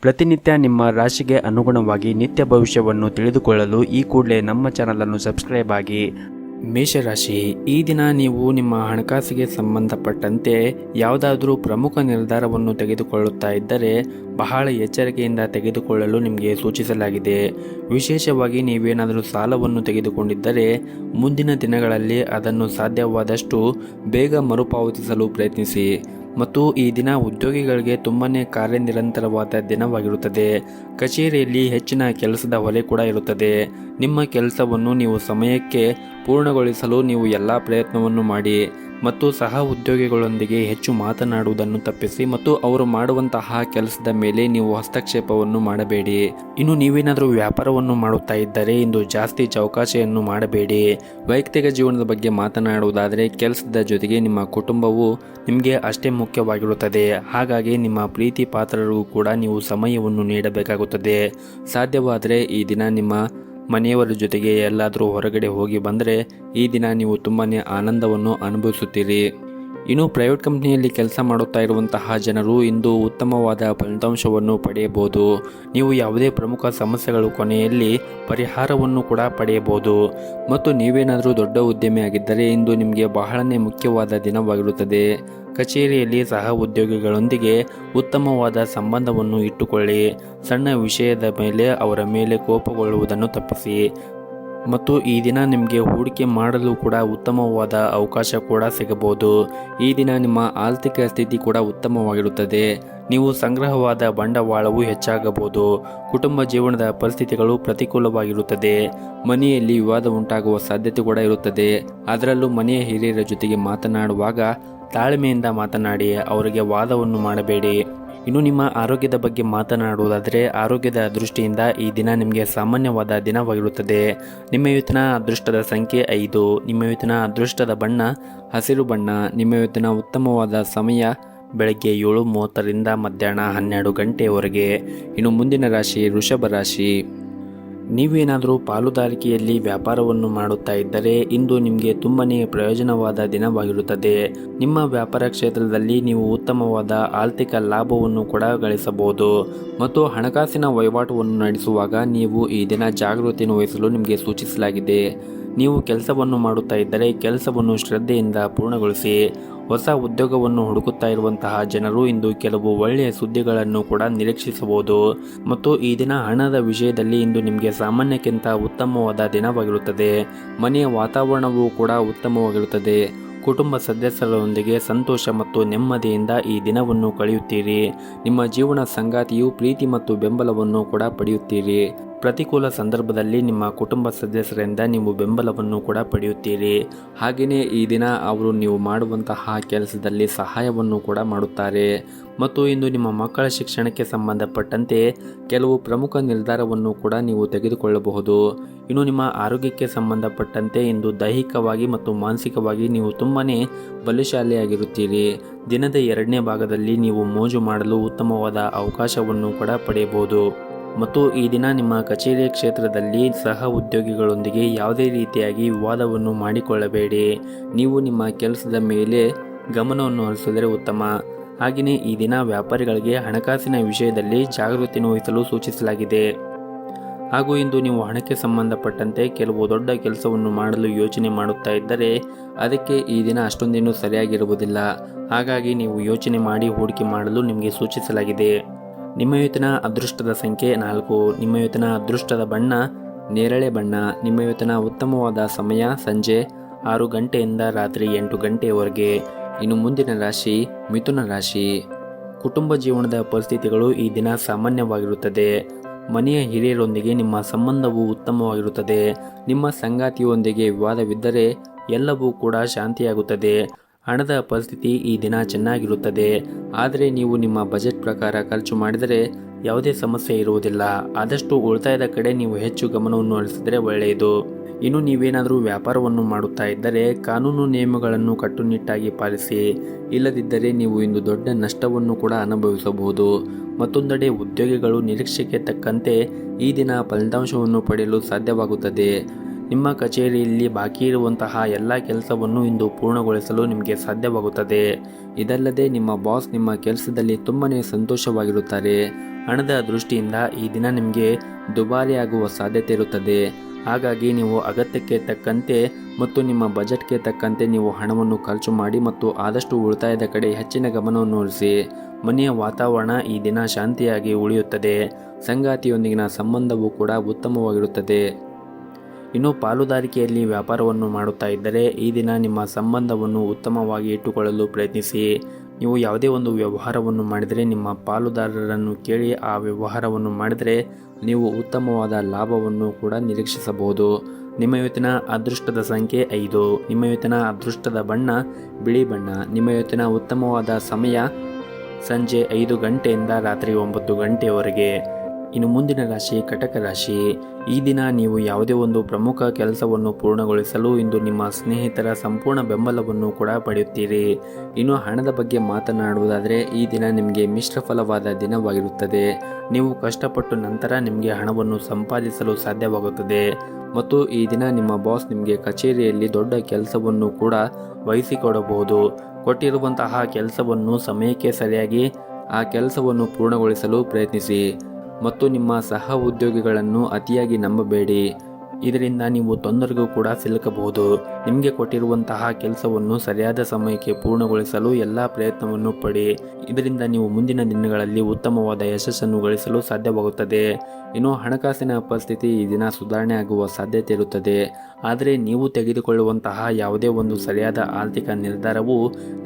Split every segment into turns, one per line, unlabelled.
ಪ್ರತಿನಿತ್ಯ ನಿಮ್ಮ ರಾಶಿಗೆ ಅನುಗುಣವಾಗಿ ನಿತ್ಯ ಭವಿಷ್ಯವನ್ನು ತಿಳಿದುಕೊಳ್ಳಲು ಈ ಕೂಡಲೇ ನಮ್ಮ ಚಾನಲನ್ನು ಸಬ್ಸ್ಕ್ರೈಬ್ ಆಗಿ. ಮೇಷರಾಶಿ, ಈ ದಿನ ನೀವು ನಿಮ್ಮ ಹಣಕಾಸಿಗೆ ಸಂಬಂಧಪಟ್ಟಂತೆ ಯಾವುದಾದ್ರೂ ಪ್ರಮುಖ ನಿರ್ಧಾರವನ್ನು ತೆಗೆದುಕೊಳ್ಳುತ್ತಾ ಇದ್ದರೆ ಬಹಳ ಎಚ್ಚರಿಕೆಯಿಂದ ತೆಗೆದುಕೊಳ್ಳಲು ನಿಮಗೆ ಸೂಚಿಸಲಾಗಿದೆ. ವಿಶೇಷವಾಗಿ ನೀವೇನಾದರೂ ಸಾಲವನ್ನು ತೆಗೆದುಕೊಂಡಿದ್ದರೆ ಮುಂದಿನ ದಿನಗಳಲ್ಲಿ ಅದನ್ನು ಸಾಧ್ಯವಾದಷ್ಟು ಬೇಗ ಮರುಪಾವತಿಸಲು ಪ್ರಯತ್ನಿಸಿ. ಮತ್ತು ಈ ದಿನ ಉದ್ಯೋಗಿಗಳಿಗೆ ತುಂಬನೇ ಕಾರ್ಯನಿರಂತರವಾದ ದಿನವಾಗಿರುತ್ತದೆ. ಕಚೇರಿಯಲ್ಲಿ ಹೆಚ್ಚಿನ ಕೆಲಸದ ಹೊರೆ ಕೂಡ ಇರುತ್ತದೆ. ನಿಮ್ಮ ಕೆಲಸವನ್ನು ನೀವು ಸಮಯಕ್ಕೆ ಪೂರ್ಣಗೊಳಿಸಲು ನೀವು ಎಲ್ಲ ಪ್ರಯತ್ನವನ್ನು ಮಾಡಿ ಮತ್ತು ಸಹ ಉದ್ಯೋಗಿಗಳೊಂದಿಗೆ ಹೆಚ್ಚು ಮಾತನಾಡುವುದನ್ನು ತಪ್ಪಿಸಿ ಮತ್ತು ಅವರು ಮಾಡುವಂತಹ ಕೆಲಸದ ಮೇಲೆ ನೀವು ಹಸ್ತಕ್ಷೇಪವನ್ನು ಮಾಡಬೇಡಿ. ಇನ್ನು ನೀವೇನಾದರೂ ವ್ಯಾಪಾರವನ್ನು ಮಾಡುತ್ತಾ ಇದ್ದರೆ ಇಂದು ಜಾಸ್ತಿ ಚೌಕಾಶಿಯನ್ನು ಮಾಡಬೇಡಿ. ವೈಯಕ್ತಿಕ ಜೀವನದ ಬಗ್ಗೆ ಮಾತನಾಡುವುದಾದರೆ ಕೆಲಸದ ಜೊತೆಗೆ ನಿಮ್ಮ ಕುಟುಂಬವು ನಿಮಗೆ ಅಷ್ಟೇ ಮುಖ್ಯವಾಗಿರುತ್ತದೆ. ಹಾಗಾಗಿ ನಿಮ್ಮ ಪ್ರೀತಿ ಪಾತ್ರರಿಗೂ ಕೂಡ ನೀವು ಸಮಯವನ್ನು ನೀಡಬೇಕಾಗುತ್ತದೆ. ಸಾಧ್ಯವಾದರೆ ಈ ದಿನ ನಿಮ್ಮ ಮನೆಯವರ ಜೊತೆಗೆ ಎಲ್ಲಾದರೂ ಹೊರಗಡೆ ಹೋಗಿ ಬಂದರೆ ಈ ದಿನ ನೀವು ತುಂಬಾ ಆನಂದವನ್ನು ಅನುಭವಿಸುತ್ತೀರಿ. ಇನ್ನು ಪ್ರೈವೇಟ್ ಕಂಪ್ನಿಯಲ್ಲಿ ಕೆಲಸ ಮಾಡುತ್ತಾ ಇರುವಂತಹ ಜನರು ಇಂದು ಉತ್ತಮವಾದ ಫಲಿತಾಂಶವನ್ನು ಪಡೆಯಬಹುದು. ನೀವು ಯಾವುದೇ ಪ್ರಮುಖ ಸಮಸ್ಯೆಗಳು ಕೊನೆಯಲ್ಲಿ ಪರಿಹಾರವನ್ನು ಕೂಡ ಪಡೆಯಬಹುದು. ಮತ್ತು ನೀವೇನಾದರೂ ದೊಡ್ಡ ಉದ್ಯಮಿ ಆಗಿದ್ದರೆ ಇಂದು ನಿಮಗೆ ಬಹಳನೇ ಮುಖ್ಯವಾದ ದಿನವಾಗಿರುತ್ತದೆ. ಕಚೇರಿಯಲ್ಲಿ ಸಹ ಉದ್ಯೋಗಿಗಳೊಂದಿಗೆ ಉತ್ತಮವಾದ ಸಂಬಂಧವನ್ನು ಇಟ್ಟುಕೊಳ್ಳಿ. ಸಣ್ಣ ವಿಷಯದ ಮೇಲೆ ಅವರ ಮೇಲೆ ಕೋಪಗೊಳ್ಳುವುದನ್ನು ತಪ್ಪಿಸಿ. ಮತ್ತು ಈ ದಿನ ನಿಮಗೆ ಹೂಡಿಕೆ ಮಾಡಲು ಕೂಡ ಉತ್ತಮವಾದ ಅವಕಾಶ ಕೂಡ ಸಿಗಬಹುದು. ಈ ದಿನ ನಿಮ್ಮ ಆರ್ಥಿಕ ಸ್ಥಿತಿ ಕೂಡ ಉತ್ತಮವಾಗಿರುತ್ತದೆ. ನೀವು ಸಂಗ್ರಹವಾದ ಬಂಡವಾಳವು ಹೆಚ್ಚಾಗಬಹುದು. ಕುಟುಂಬ ಜೀವನದ ಪರಿಸ್ಥಿತಿಗಳು ಪ್ರತಿಕೂಲವಾಗಿರುತ್ತದೆ. ಮನೆಯಲ್ಲಿ ವಿವಾದ ಉಂಟಾಗುವ ಸಾಧ್ಯತೆ ಕೂಡ ಇರುತ್ತದೆ. ಅದರಲ್ಲೂ ಮನೆಯ ಹಿರಿಯರ ಜೊತೆಗೆ ಮಾತನಾಡುವಾಗ ತಾಳ್ಮೆಯಿಂದ ಮಾತನಾಡಿ, ಅವರಿಗೆ ವಾದವನ್ನು ಮಾಡಬೇಡಿ. ಇನ್ನು ನಿಮ್ಮ ಆರೋಗ್ಯದ ಬಗ್ಗೆ ಮಾತನಾಡುವುದಾದರೆ ಆರೋಗ್ಯದ ದೃಷ್ಟಿಯಿಂದ ಈ ದಿನ ನಿಮಗೆ ಸಾಮಾನ್ಯವಾದ ದಿನವಾಗಿರುತ್ತದೆ. ನಿಮ್ಮ ಇವತ್ತಿನ ಅದೃಷ್ಟದ ಸಂಖ್ಯೆ 5. ನಿಮ್ಮ ಇವತ್ತಿನ ಅದೃಷ್ಟದ ಬಣ್ಣ ಹಸಿರು ಬಣ್ಣ. ನಿಮ್ಮ ಇವತ್ತಿನ ಉತ್ತಮವಾದ ಸಮಯ ಬೆಳಗ್ಗೆ 7:30ರಿಂದ ಮಧ್ಯಾಹ್ನ 12 ಗಂಟೆಯವರೆಗೆ. ಇನ್ನು ಮುಂದಿನ ರಾಶಿ ವೃಷಭ ರಾಶಿ. ನೀವೇನಾದರೂ ಪಾಲುದಾರಿಕೆಯಲ್ಲಿ ವ್ಯಾಪಾರವನ್ನು ಮಾಡುತ್ತಾ ಇದ್ದರೆ ಇಂದು ನಿಮಗೆ ತುಂಬನೇ ಪ್ರಯೋಜನವಾದ ದಿನವಾಗಿರುತ್ತದೆ. ನಿಮ್ಮ ವ್ಯಾಪಾರ ಕ್ಷೇತ್ರದಲ್ಲಿ ನೀವು ಉತ್ತಮವಾದ ಆರ್ಥಿಕ ಲಾಭವನ್ನು ಕೂಡ ಗಳಿಸಬಹುದು. ಮತ್ತು ಹಣಕಾಸಿನ ವಹಿವಾಟುವನ್ನು ನಡೆಸುವಾಗ ನೀವು ಈ ದಿನ ಜಾಗೃತಿಯನ್ನು ವಹಿಸಲು ನಿಮಗೆ ಸೂಚಿಸಲಾಗಿದೆ. ನೀವು ಕೆಲಸವನ್ನು ಮಾಡುತ್ತಾ ಇದ್ದರೆ ಕೆಲಸವನ್ನು ಶ್ರದ್ಧೆಯಿಂದ ಪೂರ್ಣಗೊಳಿಸಿ. ಹೊಸ ಉದ್ಯೋಗವನ್ನು ಹುಡುಕುತ್ತಾ ಇರುವಂತಹ ಜನರು ಇಂದು ಕೆಲವು ಒಳ್ಳೆಯ ಸುದ್ದಿಗಳನ್ನು ಕೂಡ ನಿರೀಕ್ಷಿಸಬಹುದು. ಮತ್ತು ಈ ದಿನ ಹಣದ ವಿಷಯದಲ್ಲಿ ಇಂದು ನಿಮಗೆ ಸಾಮಾನ್ಯಕ್ಕಿಂತ ಉತ್ತಮವಾದ ದಿನವಾಗಿರುತ್ತದೆ. ಮನೆಯ ವಾತಾವರಣವೂ ಕೂಡ ಉತ್ತಮವಾಗಿರುತ್ತದೆ. ಕುಟುಂಬ ಸದಸ್ಯರೊಂದಿಗೆ ಸಂತೋಷ ಮತ್ತು ನೆಮ್ಮದಿಯಿಂದ ಈ ದಿನವನ್ನು ಕಳೆಯುತ್ತೀರಿ. ನಿಮ್ಮ ಜೀವನ ಸಂಗಾತಿಯು ಪ್ರೀತಿ ಮತ್ತು ಬೆಂಬಲವನ್ನು ಕೂಡ ಪಡೆಯುತ್ತೀರಿ. ಪ್ರತಿಕೂಲ ಸಂದರ್ಭದಲ್ಲಿ ನಿಮ್ಮ ಕುಟುಂಬ ಸದಸ್ಯರಿಂದ ನೀವು ಬೆಂಬಲವನ್ನು ಕೂಡ ಪಡೆಯುತ್ತೀರಿ. ಹಾಗೆಯೇ ಈ ದಿನ ಅವರು ನೀವು ಮಾಡುವಂತಹ ಕೆಲಸದಲ್ಲಿ ಸಹಾಯವನ್ನು ಕೂಡ ಮಾಡುತ್ತಾರೆ. ಮತ್ತು ಇಂದು ನಿಮ್ಮ ಮಕ್ಕಳ ಶಿಕ್ಷಣಕ್ಕೆ ಸಂಬಂಧಪಟ್ಟಂತೆ ಕೆಲವು ಪ್ರಮುಖ ನಿರ್ಧಾರವನ್ನು ಕೂಡ ನೀವು ತೆಗೆದುಕೊಳ್ಳಬಹುದು. ಇನ್ನು ನಿಮ್ಮ ಆರೋಗ್ಯಕ್ಕೆ ಸಂಬಂಧಪಟ್ಟಂತೆ ಇಂದು ದೈಹಿಕವಾಗಿ ಮತ್ತು ಮಾನಸಿಕವಾಗಿ ನೀವು ತುಂಬನೇ ಬಲಶಾಲಿಯಾಗಿರುತ್ತೀರಿ. ದಿನದ 2ನೇ ಭಾಗದಲ್ಲಿ ನೀವು ಮೋಜು ಮಾಡಲು ಉತ್ತಮವಾದ ಅವಕಾಶವನ್ನು ಕೂಡ ಪಡೆಯಬಹುದು. ಮತ್ತು ಈ ದಿನ ನಿಮ್ಮ ಕಚೇರಿ ಕ್ಷೇತ್ರದಲ್ಲಿ ಸಹ ಉದ್ಯೋಗಿಗಳೊಂದಿಗೆ ಯಾವುದೇ ರೀತಿಯಾಗಿ ವಿವಾದವನ್ನು ಮಾಡಿಕೊಳ್ಳಬೇಡಿ. ನೀವು ನಿಮ್ಮ ಕೆಲಸದ ಮೇಲೆ ಗಮನವನ್ನು ಹರಿಸಿದರೆ ಉತ್ತಮ. ಹಾಗೆಯೇ ಈ ದಿನ ವ್ಯಾಪಾರಿಗಳಿಗೆ ಹಣಕಾಸಿನ ವಿಷಯದಲ್ಲಿ ಜಾಗೃತಿಯನ್ನು ವಹಿಸಲು ಸೂಚಿಸಲಾಗಿದೆ. ಹಾಗೂ ಇಂದು ನೀವು ಹಣಕ್ಕೆ ಸಂಬಂಧಪಟ್ಟಂತೆ ಕೆಲವು ದೊಡ್ಡ ಕೆಲಸವನ್ನು ಮಾಡಲು ಯೋಚನೆ ಮಾಡುತ್ತಾ ಇದ್ದರೆ ಅದಕ್ಕೆ ಈ ದಿನ ಅಷ್ಟೊಂದೇನು ಸರಿಯಾಗಿರುವುದಿಲ್ಲ. ಹಾಗಾಗಿ ನೀವು ಯೋಚನೆ ಮಾಡಿ ಹೂಡಿಕೆ ಮಾಡಲು ನಿಮಗೆ ಸೂಚಿಸಲಾಗಿದೆ. ನಿಮ್ಮ ಇವತ್ತಿನ ಅದೃಷ್ಟದ ಸಂಖ್ಯೆ 4. ನಿಮ್ಮ ಇವತ್ತಿನ ಅದೃಷ್ಟದ ಬಣ್ಣ ನೇರಳೆ ಬಣ್ಣ. ನಿಮ್ಮ ಇವತ್ತಿನ ಉತ್ತಮವಾದ ಸಮಯ ಸಂಜೆ 6 ಗಂಟೆಯಿಂದ ರಾತ್ರಿ 8 ಗಂಟೆಯವರೆಗೆ. ಇನ್ನು ಮುಂದಿನ ರಾಶಿ ಮಿಥುನ ರಾಶಿ. ಕುಟುಂಬ ಜೀವನದ ಪರಿಸ್ಥಿತಿಗಳು ಈ ದಿನ ಸಾಮಾನ್ಯವಾಗಿರುತ್ತದೆ. ಮನೆಯ ಹಿರಿಯರೊಂದಿಗೆ ನಿಮ್ಮ ಸಂಬಂಧವು ಉತ್ತಮವಾಗಿರುತ್ತದೆ. ನಿಮ್ಮ ಸಂಗಾತಿಯೊಂದಿಗೆ ವಿವಾದವಿದ್ದರೆ ಎಲ್ಲವೂ ಕೂಡ ಶಾಂತಿಯಾಗುತ್ತದೆ. ಹಣದ ಪರಿಸ್ಥಿತಿ ಈ ದಿನ ಚೆನ್ನಾಗಿರುತ್ತದೆ. ಆದರೆ ನೀವು ನಿಮ್ಮ ಬಜೆಟ್ ಪ್ರಕಾರ ಖರ್ಚು ಮಾಡಿದರೆ ಯಾವುದೇ ಸಮಸ್ಯೆ ಇರುವುದಿಲ್ಲ. ಆದಷ್ಟು ಉಳಿತಾಯದ ಕಡೆ ನೀವು ಹೆಚ್ಚು ಗಮನವನ್ನು ಹರಿಸಿದರೆ ಒಳ್ಳೆಯದು. ಇನ್ನು ನೀವೇನಾದರೂ ವ್ಯಾಪಾರವನ್ನು ಮಾಡುತ್ತಾ ಇದ್ದರೆ ಕಾನೂನು ನಿಯಮಗಳನ್ನು ಕಟ್ಟುನಿಟ್ಟಾಗಿ ಪಾಲಿಸಿ. ಇಲ್ಲದಿದ್ದರೆ ನೀವು ಇಂದು ದೊಡ್ಡ ನಷ್ಟವನ್ನು ಕೂಡ ಅನುಭವಿಸಬಹುದು. ಮತ್ತೊಂದೆಡೆ ಉದ್ಯೋಗಿಗಳು ನಿರೀಕ್ಷೆಗೆ ತಕ್ಕಂತೆ ಈ ದಿನ ಫಲಿತಾಂಶವನ್ನು ಪಡೆಯಲು ಸಾಧ್ಯವಾಗುತ್ತದೆ. ನಿಮ್ಮ ಕಚೇರಿಯಲ್ಲಿ ಬಾಕಿ ಇರುವಂತಹ ಎಲ್ಲ ಕೆಲಸವನ್ನು ಇಂದು ಪೂರ್ಣಗೊಳಿಸಲು ನಿಮಗೆ ಸಾಧ್ಯವಾಗುತ್ತದೆ. ಇದಲ್ಲದೆ ನಿಮ್ಮ ಬಾಸ್ ನಿಮ್ಮ ಕೆಲಸದಲ್ಲಿ ತುಂಬನೇ ಸಂತೋಷವಾಗಿರುತ್ತಾರೆ. ಹಣದ ದೃಷ್ಟಿಯಿಂದ ಈ ದಿನ ನಿಮಗೆ ದುಬಾರಿಯಾಗುವ ಸಾಧ್ಯತೆ ಇರುತ್ತದೆ. ಹಾಗಾಗಿ ನೀವು ಅಗತ್ಯಕ್ಕೆ ತಕ್ಕಂತೆ ಮತ್ತು ನಿಮ್ಮ ಬಜೆಟ್ಗೆ ತಕ್ಕಂತೆ ನೀವು ಹಣವನ್ನು ಖರ್ಚು ಮಾಡಿ ಮತ್ತು ಆದಷ್ಟು ಉಳಿತಾಯದ ಕಡೆ ಹೆಚ್ಚಿನ ಗಮನವನ್ನು ಹರಿಸಿ. ಮನೆಯ ವಾತಾವರಣ ಈ ದಿನ ಶಾಂತಿಯಾಗಿ ಉಳಿಯುತ್ತದೆ. ಸಂಗಾತಿಯೊಂದಿಗಿನ ಸಂಬಂಧವೂ ಕೂಡ ಉತ್ತಮವಾಗಿರುತ್ತದೆ. ಇನ್ನು ಪಾಲುದಾರಿಕೆಯಲ್ಲಿ ವ್ಯಾಪಾರವನ್ನು ಮಾಡುತ್ತಾ ಇದ್ದರೆ ಈ ದಿನ ನಿಮ್ಮ ಸಂಬಂಧವನ್ನು ಉತ್ತಮವಾಗಿ ಇಟ್ಟುಕೊಳ್ಳಲು ಪ್ರಯತ್ನಿಸಿ. ನೀವು ಯಾವುದೇ ಒಂದು ವ್ಯವಹಾರವನ್ನು ಮಾಡಿದರೆ ನಿಮ್ಮ ಪಾಲುದಾರರನ್ನು ಕೇಳಿ ಆ ವ್ಯವಹಾರವನ್ನು ಮಾಡಿದರೆ ನೀವು ಉತ್ತಮವಾದ ಲಾಭವನ್ನು ಕೂಡ ನಿರೀಕ್ಷಿಸಬಹುದು. ನಿಮ್ಮ ಇವತ್ತಿನ ಅದೃಷ್ಟದ ಸಂಖ್ಯೆ 5. ನಿಮ್ಮ ಇವತ್ತಿನ ಅದೃಷ್ಟದ ಬಣ್ಣ ಬಿಳಿ ಬಣ್ಣ. ನಿಮ್ಮ ಇವತ್ತಿನ ಉತ್ತಮವಾದ ಸಮಯ ಸಂಜೆ 5 ಗಂಟೆಯಿಂದ ರಾತ್ರಿ 9 ಗಂಟೆಯವರೆಗೆ. ಇನ್ನು ಮುಂದಿನ ರಾಶಿ ಕಟಕ ರಾಶಿ. ಈ ದಿನ ನೀವು ಯಾವುದೇ ಒಂದು ಪ್ರಮುಖ ಕೆಲಸವನ್ನು ಪೂರ್ಣಗೊಳಿಸಲು ಇಂದು ನಿಮ್ಮ ಸ್ನೇಹಿತರ ಸಂಪೂರ್ಣ ಬೆಂಬಲವನ್ನು ಕೂಡ ಪಡೆಯುತ್ತೀರಿ. ಇನ್ನು ಹಣದ ಬಗ್ಗೆ ಮಾತನಾಡುವುದಾದರೆ ಈ ದಿನ ನಿಮಗೆ ಮಿಶ್ರ ಫಲವಾದ ದಿನವಾಗಿರುತ್ತದೆ. ನೀವು ಕಷ್ಟಪಟ್ಟು ನಂತರ ನಿಮಗೆ ಹಣವನ್ನು ಸಂಪಾದಿಸಲು ಸಾಧ್ಯವಾಗುತ್ತದೆ ಮತ್ತು ಈ ದಿನ ನಿಮ್ಮ ಬಾಸ್ ನಿಮಗೆ ಕಚೇರಿಯಲ್ಲಿ ದೊಡ್ಡ ಕೆಲಸವನ್ನು ಕೂಡ ವಹಿಸಿಕೊಡಬಹುದು. ಕೊಟ್ಟಿರುವಂತಹ ಕೆಲಸವನ್ನು ಸಮಯಕ್ಕೆ ಸರಿಯಾಗಿ ಆ ಕೆಲಸವನ್ನು ಪೂರ್ಣಗೊಳಿಸಲು ಪ್ರಯತ್ನಿಸಿ ಮತ್ತು ನಿಮ್ಮ ಸಹ ಉದ್ಯೋಗಿಗಳನ್ನು ಅತಿಯಾಗಿ ನಂಬಬೇಡಿ. ಇದರಿಂದ ನೀವು ತೊಂದರೆಗೂ ಕೂಡ ಸಿಲುಕಬಹುದು. ನಿಮಗೆ ಕೊಟ್ಟಿರುವಂತಹ ಕೆಲಸವನ್ನು ಸರಿಯಾದ ಸಮಯಕ್ಕೆ ಪೂರ್ಣಗೊಳಿಸಲು ಎಲ್ಲ ಪ್ರಯತ್ನವನ್ನು ಪಡಿ. ಇದರಿಂದ ನೀವು ಮುಂದಿನ ದಿನಗಳಲ್ಲಿ ಉತ್ತಮವಾದ ಯಶಸ್ಸನ್ನು ಗಳಿಸಲು ಸಾಧ್ಯವಾಗುತ್ತದೆ. ಇನ್ನು ಹಣಕಾಸಿನ ಪರಿಸ್ಥಿತಿ ಈ ದಿನ ಸುಧಾರಣೆ ಆಗುವ ಸಾಧ್ಯತೆ ಇರುತ್ತದೆ. ಆದರೆ ನೀವು ತೆಗೆದುಕೊಳ್ಳುವಂತಹ ಯಾವುದೇ ಒಂದು ಸರಿಯಾದ ಆರ್ಥಿಕ ನಿರ್ಧಾರವು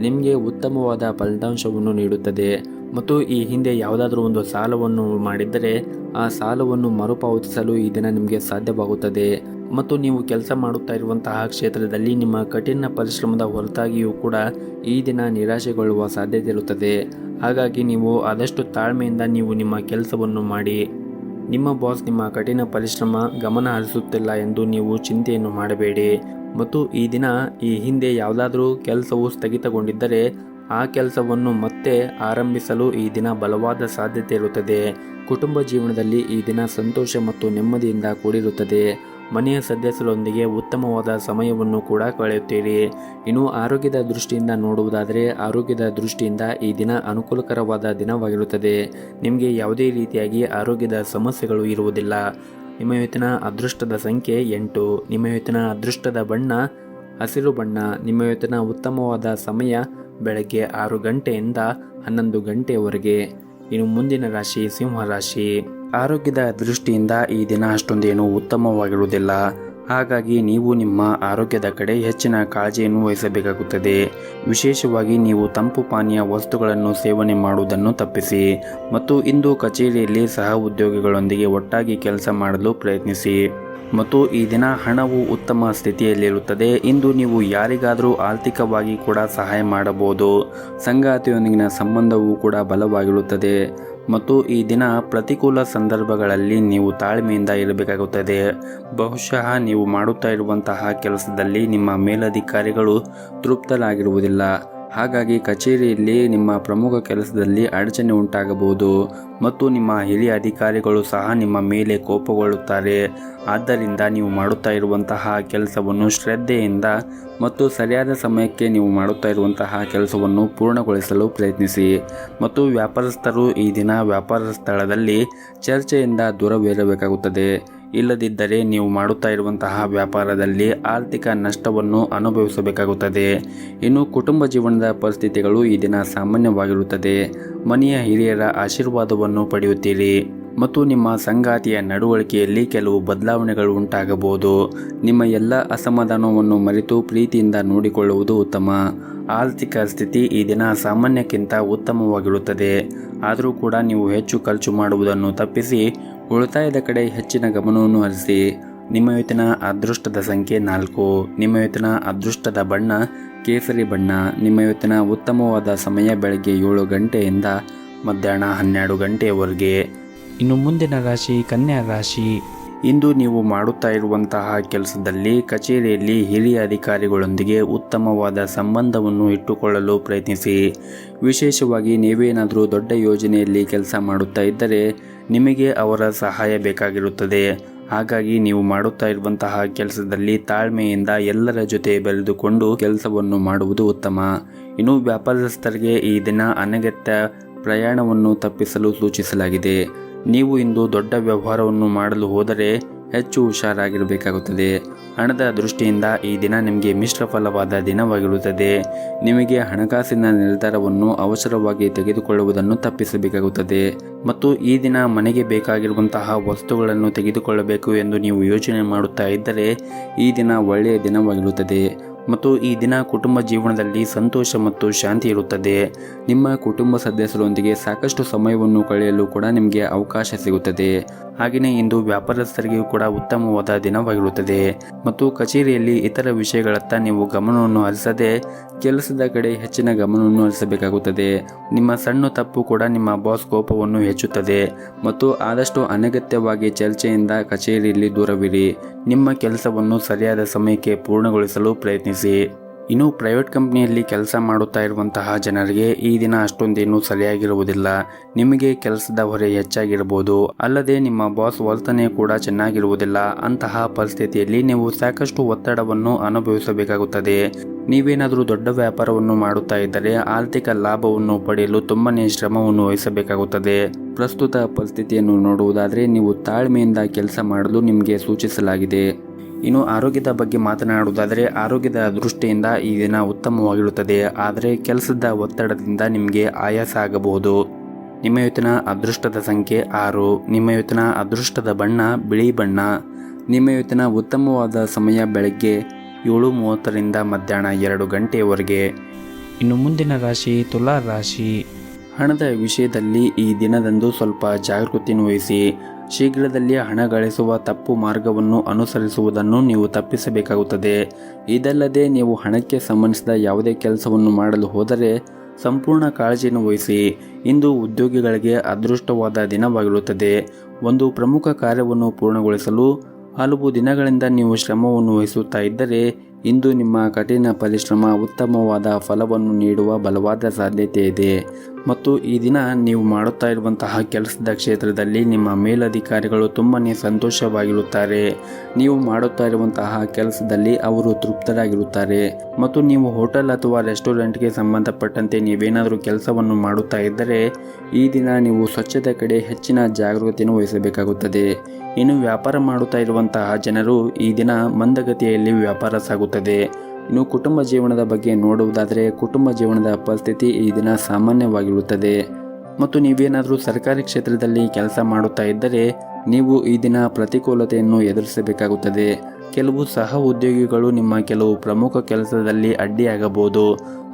ನಿಮಗೆ ಉತ್ತಮವಾದ ಫಲಿತಾಂಶವನ್ನು ನೀಡುತ್ತದೆ ಮತ್ತು ಈ ಹಿಂದೆ ಯಾವುದಾದ್ರೂ ಒಂದು ಸಾಲವನ್ನು ಮಾಡಿದ್ದರೆ ಆ ಸಾಲವನ್ನು ಮರುಪಾವತಿಸಲು ಈ ದಿನ ನಿಮಗೆ ಸಾಧ್ಯವಾಗುತ್ತದೆ ಮತ್ತು ನೀವು ಕೆಲಸ ಮಾಡುತ್ತಾ ಇರುವಂತಹ ಕ್ಷೇತ್ರದಲ್ಲಿ ನಿಮ್ಮ ಕಠಿಣ ಪರಿಶ್ರಮದ ಹೊರತಾಗಿಯೂ ಕೂಡ ಈ ದಿನ ನಿರಾಶೆಗೊಳ್ಳುವ ಸಾಧ್ಯತೆ ಇರುತ್ತದೆ. ಹಾಗಾಗಿ ನೀವು ಆದಷ್ಟು ತಾಳ್ಮೆಯಿಂದ ನೀವು ನಿಮ್ಮ ಕೆಲಸವನ್ನು ಮಾಡಿ. ನಿಮ್ಮ ಬಾಸ್ ನಿಮ್ಮ ಕಠಿಣ ಪರಿಶ್ರಮ ಗಮನ ಹರಿಸುತ್ತಿಲ್ಲ ಎಂದು ನೀವು ಚಿಂತೆಯನ್ನು ಮಾಡಬೇಡಿ ಮತ್ತು ಈ ದಿನ ಈ ಹಿಂದೆ ಯಾವುದಾದ್ರೂ ಕೆಲಸವು ಸ್ಥಗಿತಗೊಂಡಿದ್ದರೆ ಆ ಕೆಲಸವನ್ನು ಮತ್ತೆ ಆರಂಭಿಸಲು ಈ ದಿನ ಬಲವಾದ ಸಾಧ್ಯತೆ ಇರುತ್ತದೆ. ಕುಟುಂಬ ಜೀವನದಲ್ಲಿ ಈ ದಿನ ಸಂತೋಷ ಮತ್ತು ನೆಮ್ಮದಿಯಿಂದ ಕೂಡಿರುತ್ತದೆ. ಮನೆಯ ಸದಸ್ಯರೊಂದಿಗೆ ಉತ್ತಮವಾದ ಸಮಯವನ್ನು ಕೂಡ ಕಳೆಯುತ್ತೀರಿ. ಇನ್ನು ಆರೋಗ್ಯದ ದೃಷ್ಟಿಯಿಂದ ನೋಡುವುದಾದರೆ ಆರೋಗ್ಯದ ದೃಷ್ಟಿಯಿಂದ ಈ ದಿನ ಅನುಕೂಲಕರವಾದ ದಿನವಾಗಿರುತ್ತದೆ. ನಿಮಗೆ ಯಾವುದೇ ರೀತಿಯಾಗಿ ಆರೋಗ್ಯದ ಸಮಸ್ಯೆಗಳು ಇರುವುದಿಲ್ಲ. ನಿಮ್ಮ ಇವತ್ತಿನ ಅದೃಷ್ಟದ ಸಂಖ್ಯೆ 8. ನಿಮ್ಮ ಇವತ್ತಿನ ಅದೃಷ್ಟದ ಬಣ್ಣ ಹಸಿರು ಬಣ್ಣ. ನಿಮ್ಮ ಇವತ್ತಿನ ಉತ್ತಮವಾದ ಸಮಯ ಬೆಳಗ್ಗೆ 6 ಗಂಟೆಯಿಂದ 11 ಗಂಟೆಯವರೆಗೆ. ಇನ್ನು ಮುಂದಿನ ರಾಶಿ ಸಿಂಹ ರಾಶಿ. ಆರೋಗ್ಯದ ದೃಷ್ಟಿಯಿಂದ ಈ ದಿನ ಅಷ್ಟೊಂದೇನು ಉತ್ತಮವಾಗಿರುವುದಿಲ್ಲ. ಹಾಗಾಗಿ ನೀವು ನಿಮ್ಮ ಆರೋಗ್ಯದ ಕಡೆ ಹೆಚ್ಚಿನ ಕಾಳಜಿಯನ್ನು ವಹಿಸಬೇಕಾಗುತ್ತದೆ. ವಿಶೇಷವಾಗಿ ನೀವು ತಂಪು ಪಾನೀಯ ವಸ್ತುಗಳನ್ನು ಸೇವನೆ ಮಾಡುವುದನ್ನು ತಪ್ಪಿಸಿ ಮತ್ತು ಇಂದು ಕಚೇರಿಯಲ್ಲಿ ಸಹ ಉದ್ಯೋಗಿಗಳೊಂದಿಗೆ ಒಟ್ಟಾಗಿ ಕೆಲಸ ಮಾಡಲು ಪ್ರಯತ್ನಿಸಿ ಮತ್ತು ಈ ದಿನ ಹಣವು ಉತ್ತಮ ಸ್ಥಿತಿಯಲ್ಲಿರುತ್ತದೆ. ಇಂದು ನೀವು ಯಾರಿಗಾದರೂ ಆರ್ಥಿಕವಾಗಿ ಕೂಡ ಸಹಾಯ ಮಾಡಬಹುದು. ಸಂಗಾತಿಯೊಂದಿಗಿನ ಸಂಬಂಧವೂ ಕೂಡ ಬಲವಾಗಿರುತ್ತದೆ ಮತ್ತು ಈ ದಿನ ಪ್ರತಿಕೂಲ ಸಂದರ್ಭಗಳಲ್ಲಿ ನೀವು ತಾಳ್ಮೆಯಿಂದ ಇರಬೇಕಾಗುತ್ತದೆ. ಬಹುಶಃ ನೀವು ಮಾಡುತ್ತಾ ಇರುವಂತಹ ಕೆಲಸದಲ್ಲಿ ನಿಮ್ಮ ಮೇಲಧಿಕಾರಿಗಳು ತೃಪ್ತರಾಗಿರುವುದಿಲ್ಲ. ಹಾಗಾಗಿ ಕಚೇರಿಯಲ್ಲಿ ನಿಮ್ಮ ಪ್ರಮುಖ ಕೆಲಸದಲ್ಲಿ ಅಡಚಣೆ ಉಂಟಾಗಬಹುದು ಮತ್ತು ನಿಮ್ಮ ಹಿರಿಯ ಅಧಿಕಾರಿಗಳು ಸಹ ನಿಮ್ಮ ಮೇಲೆ ಕೋಪಗೊಳ್ಳುತ್ತಾರೆ. ಆದ್ದರಿಂದ ನೀವು ಮಾಡುತ್ತಾ ಇರುವಂತಹ ಕೆಲಸವನ್ನು ಶ್ರದ್ಧೆಯಿಂದ ಮತ್ತು ಸರಿಯಾದ ಸಮಯಕ್ಕೆ ನೀವು ಮಾಡುತ್ತಾ ಇರುವಂತಹ ಕೆಲಸವನ್ನು ಪೂರ್ಣಗೊಳಿಸಲು ಪ್ರಯತ್ನಿಸಿ ಮತ್ತು ವ್ಯಾಪಾರಸ್ಥರು ಈ ದಿನ ವ್ಯಾಪಾರ ಸ್ಥಳದಲ್ಲಿ ಚರ್ಚೆಯಿಂದ ದೂರವಿರಬೇಕಾಗುತ್ತದೆ. ಇಲ್ಲದಿದ್ದರೆ ನೀವು ಮಾಡುತ್ತಾ ಇರುವಂತಹ ವ್ಯಾಪಾರದಲ್ಲಿ ಆರ್ಥಿಕ ನಷ್ಟವನ್ನು ಅನುಭವಿಸಬೇಕಾಗುತ್ತದೆ. ಇನ್ನು ಕುಟುಂಬ ಜೀವನದ ಪರಿಸ್ಥಿತಿಗಳು ಈ ದಿನ ಸಾಮಾನ್ಯವಾಗಿರುತ್ತದೆ. ಮನೆಯ ಹಿರಿಯರ ಆಶೀರ್ವಾದವನ್ನು ಪಡೆಯುತ್ತೀರಿ ಮತ್ತು ನಿಮ್ಮ ಸಂಗಾತಿಯ ನಡವಳಿಕೆಯಲ್ಲಿ ಕೆಲವು ಬದಲಾವಣೆಗಳು ಉಂಟಾಗಬಹುದು. ನಿಮ್ಮ ಎಲ್ಲ ಅಸಮಾಧಾನವನ್ನು ಮರೆತು ಪ್ರೀತಿಯಿಂದ ನೋಡಿಕೊಳ್ಳುವುದು ಉತ್ತಮ. ಆರ್ಥಿಕ ಸ್ಥಿತಿ ಈ ದಿನ ಸಾಮಾನ್ಯಕ್ಕಿಂತ ಉತ್ತಮವಾಗಿರುತ್ತದೆ. ಆದರೂ ಕೂಡ ನೀವು ಹೆಚ್ಚು ಖರ್ಚು ಮಾಡುವುದನ್ನು ತಪ್ಪಿಸಿ ಉಳಿತಾಯದ ಕಡೆ ಹೆಚ್ಚಿನ ಗಮನವನ್ನು ಹರಿಸಿ. ನಿಮ್ಮ ಇವತ್ತಿನ ಅದೃಷ್ಟದ ಸಂಖ್ಯೆ 4. ನಿಮ್ಮ ಇವತ್ತಿನ ಅದೃಷ್ಟದ ಬಣ್ಣ ಕೇಸರಿ ಬಣ್ಣ. ನಿಮ್ಮ ಇವತ್ತಿನ ಉತ್ತಮವಾದ ಸಮಯ ಬೆಳಗ್ಗೆ 7 ಗಂಟೆಯಿಂದ ಮಧ್ಯಾಹ್ನ 12 ಗಂಟೆಯವರೆಗೆ. ಇನ್ನು ಮುಂದಿನ ರಾಶಿ ಕನ್ಯಾ ರಾಶಿ. ಇಂದು ನೀವು ಮಾಡುತ್ತಾ ಇರುವಂತಹ ಕೆಲಸದಲ್ಲಿ ಕಚೇರಿಯಲ್ಲಿ ಹಿರಿಯ ಅಧಿಕಾರಿಗಳೊಂದಿಗೆ ಉತ್ತಮವಾದ ಸಂಬಂಧವನ್ನು ಇಟ್ಟುಕೊಳ್ಳಲು ಪ್ರಯತ್ನಿಸಿ. ವಿಶೇಷವಾಗಿ ನೀವೇನಾದರೂ ದೊಡ್ಡ ಯೋಜನೆಯಲ್ಲಿ ಕೆಲಸ ಮಾಡುತ್ತಾ ಇದ್ದರೆ ನಿಮಗೆ ಅವರ ಸಹಾಯ ಬೇಕಾಗಿರುತ್ತದೆ. ಹಾಗಾಗಿ ನೀವು ಮಾಡುತ್ತಾ ಇರುವಂತಹ ಕೆಲಸದಲ್ಲಿ ತಾಳ್ಮೆಯಿಂದ ಎಲ್ಲರ ಜೊತೆ ಬೆರೆದುಕೊಂಡು ಕೆಲಸವನ್ನು ಮಾಡುವುದು ಉತ್ತಮ. ಇನ್ನು ವ್ಯಾಪಾರಸ್ಥರಿಗೆ ಈ ದಿನ ಅನಗತ್ಯ ಪ್ರಯಾಣವನ್ನು ತಪ್ಪಿಸಲು ಸೂಚಿಸಲಾಗಿದೆ. ನೀವು ಇಂದು ದೊಡ್ಡ ವ್ಯವಹಾರವನ್ನು ಮಾಡಲು ಹೋದರೆ ಹೆಚ್ಚು ಹುಷಾರಾಗಿರಬೇಕಾಗುತ್ತದೆ. ಹಣದ ದೃಷ್ಟಿಯಿಂದ ಈ ದಿನ ನಿಮಗೆ ಮಿಶ್ರ ಫಲವಾದ ದಿನವಾಗಿರುತ್ತದೆ. ನಿಮಗೆ ಹಣಕಾಸಿನ ನಿರ್ಧಾರವನ್ನು ಅವಸರವಾಗಿ ತೆಗೆದುಕೊಳ್ಳುವುದನ್ನು ತಪ್ಪಿಸಬೇಕಾಗುತ್ತದೆ ಮತ್ತು ಈ ದಿನ ಮನೆಗೆ ಬೇಕಾಗಿರುವಂತಹ ವಸ್ತುಗಳನ್ನು ತೆಗೆದುಕೊಳ್ಳಬೇಕು ಎಂದು ನೀವು ಯೋಚನೆ ಮಾಡುತ್ತಾ ಇದ್ದರೆ ಈ ದಿನ ಒಳ್ಳೆಯ ದಿನವಾಗಿರುತ್ತದೆ ಮತ್ತು ಈ ದಿನ ಕುಟುಂಬ ಜೀವನದಲ್ಲಿ ಸಂತೋಷ ಮತ್ತು ಶಾಂತಿ ಇರುತ್ತದೆ. ನಿಮ್ಮ ಕುಟುಂಬ ಸದಸ್ಯರೊಂದಿಗೆ ಸಾಕಷ್ಟು ಸಮಯವನ್ನು ಕಳೆಯಲು ಕೂಡ ನಿಮಗೆ ಅವಕಾಶ ಸಿಗುತ್ತದೆ. ಹಾಗೆಯೇ ಇಂದು ವ್ಯಾಪಾರಸ್ಥರಿಗೂ ಕೂಡ ಉತ್ತಮವಾದ ದಿನವಾಗಿರುತ್ತದೆ ಮತ್ತು ಕಚೇರಿಯಲ್ಲಿ ಇತರ ವಿಷಯಗಳತ್ತ ನೀವು ಗಮನವನ್ನು ಹರಿಸದೆ ಕೆಲಸದ ಕಡೆ ಹೆಚ್ಚಿನ ಗಮನವನ್ನು ಹರಿಸಬೇಕಾಗುತ್ತದೆ. ನಿಮ್ಮ ಸಣ್ಣ ತಪ್ಪು ಕೂಡ ನಿಮ್ಮ ಬಾಸ್ ಕೋಪವನ್ನು ಹೆಚ್ಚುತ್ತದೆ ಮತ್ತು ಆದಷ್ಟು ಅನಗತ್ಯವಾಗಿ ಚರ್ಚೆಯಿಂದ ಕಚೇರಿಯಲ್ಲಿ ದೂರವಿರಿ. ನಿಮ್ಮ ಕೆಲಸವನ್ನು ಸರಿಯಾದ ಸಮಯಕ್ಕೆ ಪೂರ್ಣಗೊಳಿಸಲು ಪ್ರಯತ್ನಿಸಿ. ಇನ್ನು ಪ್ರೈವೇಟ್ ಕಂಪ್ನಿಯಲ್ಲಿ ಕೆಲಸ ಮಾಡುತ್ತಾ ಇರುವಂತಹ ಜನರಿಗೆ ಈ ದಿನ ಅಷ್ಟೊಂದೇನು ಸರಿಯಾಗಿರುವುದಿಲ್ಲ. ನಿಮಗೆ ಕೆಲಸದ ಹೊರೆ ಹೆಚ್ಚಾಗಿರಬಹುದು, ಅಲ್ಲದೆ ನಿಮ್ಮ ಬಾಸ್ ವರ್ತನೆ ಕೂಡ ಚೆನ್ನಾಗಿರುವುದಿಲ್ಲ. ಅಂತಹ ಪರಿಸ್ಥಿತಿಯಲ್ಲಿ ನೀವು ಸಾಕಷ್ಟು ಒತ್ತಡವನ್ನು ಅನುಭವಿಸಬೇಕಾಗುತ್ತದೆ. ನೀವೇನಾದರೂ ದೊಡ್ಡ ವ್ಯಾಪಾರವನ್ನು ಮಾಡುತ್ತಾ ಇದ್ದರೆ ಆರ್ಥಿಕ ಲಾಭವನ್ನು ಪಡೆಯಲು ತುಂಬನೇ ಶ್ರಮವನ್ನು ವಹಿಸಬೇಕಾಗುತ್ತದೆ. ಪ್ರಸ್ತುತ ಪರಿಸ್ಥಿತಿಯನ್ನು ನೋಡುವುದಾದರೆ ನೀವು ತಾಳ್ಮೆಯಿಂದ ಕೆಲಸ ಮಾಡಲು ನಿಮಗೆ ಸೂಚಿಸಲಾಗಿದೆ. ಇನ್ನು ಆರೋಗ್ಯದ ಬಗ್ಗೆ ಮಾತನಾಡುವುದಾದರೆ ಆರೋಗ್ಯದ ದೃಷ್ಟಿಯಿಂದ ಈ ದಿನ ಉತ್ತಮವಾಗಿರುತ್ತದೆ. ಆದರೆ ಕೆಲಸದ ಒತ್ತಡದಿಂದ ನಿಮಗೆ ಆಯಾಸ ಆಗಬಹುದು. ನಿಮ್ಮ ಇವತ್ತಿನ ಅದೃಷ್ಟದ ಸಂಖ್ಯೆ 6. ನಿಮ್ಮ ಇವತ್ತಿನ ಅದೃಷ್ಟದ ಬಣ್ಣ ಬಿಳಿ ಬಣ್ಣ. ನಿಮ್ಮ ಇವತ್ತಿನ ಉತ್ತಮವಾದ ಸಮಯ ಬೆಳಗ್ಗೆ 7:30ರಿಂದ ಮಧ್ಯಾಹ್ನ 2 ಗಂಟೆಯವರೆಗೆ. ಇನ್ನು ಮುಂದಿನ ರಾಶಿ ತುಲಾ ರಾಶಿ. ಹಣದ ವಿಷಯದಲ್ಲಿ ಈ ದಿನದಂದು ಸ್ವಲ್ಪ ಜಾಗೃತಿಯನ್ನು ವಹಿಸಿ. ಶೀಘ್ರದಲ್ಲಿ ಹಣ ಗಳಿಸುವ ತಪ್ಪು ಮಾರ್ಗವನ್ನು ಅನುಸರಿಸುವುದನ್ನು ನೀವು ತಪ್ಪಿಸಬೇಕಾಗುತ್ತದೆ. ಇದಲ್ಲದೆ ನೀವು ಹಣಕ್ಕೆ ಸಂಬಂಧಿಸಿದ ಯಾವುದೇ ಕೆಲಸವನ್ನು ಮಾಡಲು ಹೋದರೆ ಸಂಪೂರ್ಣ ಕಾಳಜಿಯನ್ನು ವಹಿಸಿ. ಇಂದು ಉದ್ಯೋಗಿಗಳಿಗೆ ಅದೃಷ್ಟವಾದ ದಿನವಾಗಿರುತ್ತದೆ. ಒಂದು ಪ್ರಮುಖ ಕಾರ್ಯವನ್ನು ಪೂರ್ಣಗೊಳಿಸಲು ಹಲವು ದಿನಗಳಿಂದ ನೀವು ಶ್ರಮವನ್ನು ವಹಿಸುತ್ತಾ ಇದ್ದರೆ ಇಂದು ನಿಮ್ಮ ಕಠಿಣ ಪರಿಶ್ರಮ ಉತ್ತಮವಾದ ಫಲವನ್ನು ನೀಡುವ ಬಲವಾದ ಸಾಧ್ಯತೆ ಇದೆ ಮತ್ತು ಈ ದಿನ ನೀವು ಮಾಡುತ್ತಾ ಇರುವಂತಹ ಕೆಲಸದ ಕ್ಷೇತ್ರದಲ್ಲಿ ನಿಮ್ಮ ಮೇಲಧಿಕಾರಿಗಳು ತುಂಬನೇ ಸಂತೋಷವಾಗಿರುತ್ತಾರೆ. ನೀವು ಮಾಡುತ್ತಾ ಇರುವಂತಹ ಕೆಲಸದಲ್ಲಿ ಅವರು ತೃಪ್ತರಾಗಿರುತ್ತಾರೆ ಮತ್ತು ನೀವು ಹೋಟೆಲ್ ಅಥವಾ ರೆಸ್ಟೋರೆಂಟ್ಗೆ ಸಂಬಂಧಪಟ್ಟಂತೆ ನೀವೇನಾದರೂ ಕೆಲಸವನ್ನು ಮಾಡುತ್ತಾ ಇದ್ದರೆ ಈ ದಿನ ನೀವು ಸ್ವಚ್ಛತೆ ಕಡೆ ಹೆಚ್ಚಿನ ಜಾಗೃತಿಯನ್ನು ವಹಿಸಬೇಕಾಗುತ್ತದೆ. ಇನ್ನು ವ್ಯಾಪಾರ ಮಾಡುತ್ತಾ ಇರುವಂತಹ ಜನರು ಈ ದಿನ ಮಂದಗತಿಯಲ್ಲಿ ವ್ಯಾಪಾರ ಸಾಗುತ್ತದೆ. ಇನ್ನು ಕುಟುಂಬ ಜೀವನದ ಬಗ್ಗೆ ನೋಡುವುದಾದರೆ ಕುಟುಂಬ ಜೀವನದ ಪರಿಸ್ಥಿತಿ ಈ ದಿನ ಸಾಮಾನ್ಯವಾಗಿರುತ್ತದೆ ಮತ್ತು ನೀವೇನಾದರೂ ಸರ್ಕಾರಿ ಕ್ಷೇತ್ರದಲ್ಲಿ ಕೆಲಸ ಮಾಡುತ್ತಾ ಇದ್ದರೆ ನೀವು ಈ ದಿನ ಪ್ರತಿಕೂಲತೆಯನ್ನು ಎದುರಿಸಬೇಕಾಗುತ್ತದೆ. ಕೆಲವು ಸಹ ಉದ್ಯೋಗಿಗಳು ನಿಮ್ಮ ಕೆಲವು ಪ್ರಮುಖ ಕೆಲಸದಲ್ಲಿ ಅಡ್ಡಿಯಾಗಬಹುದು.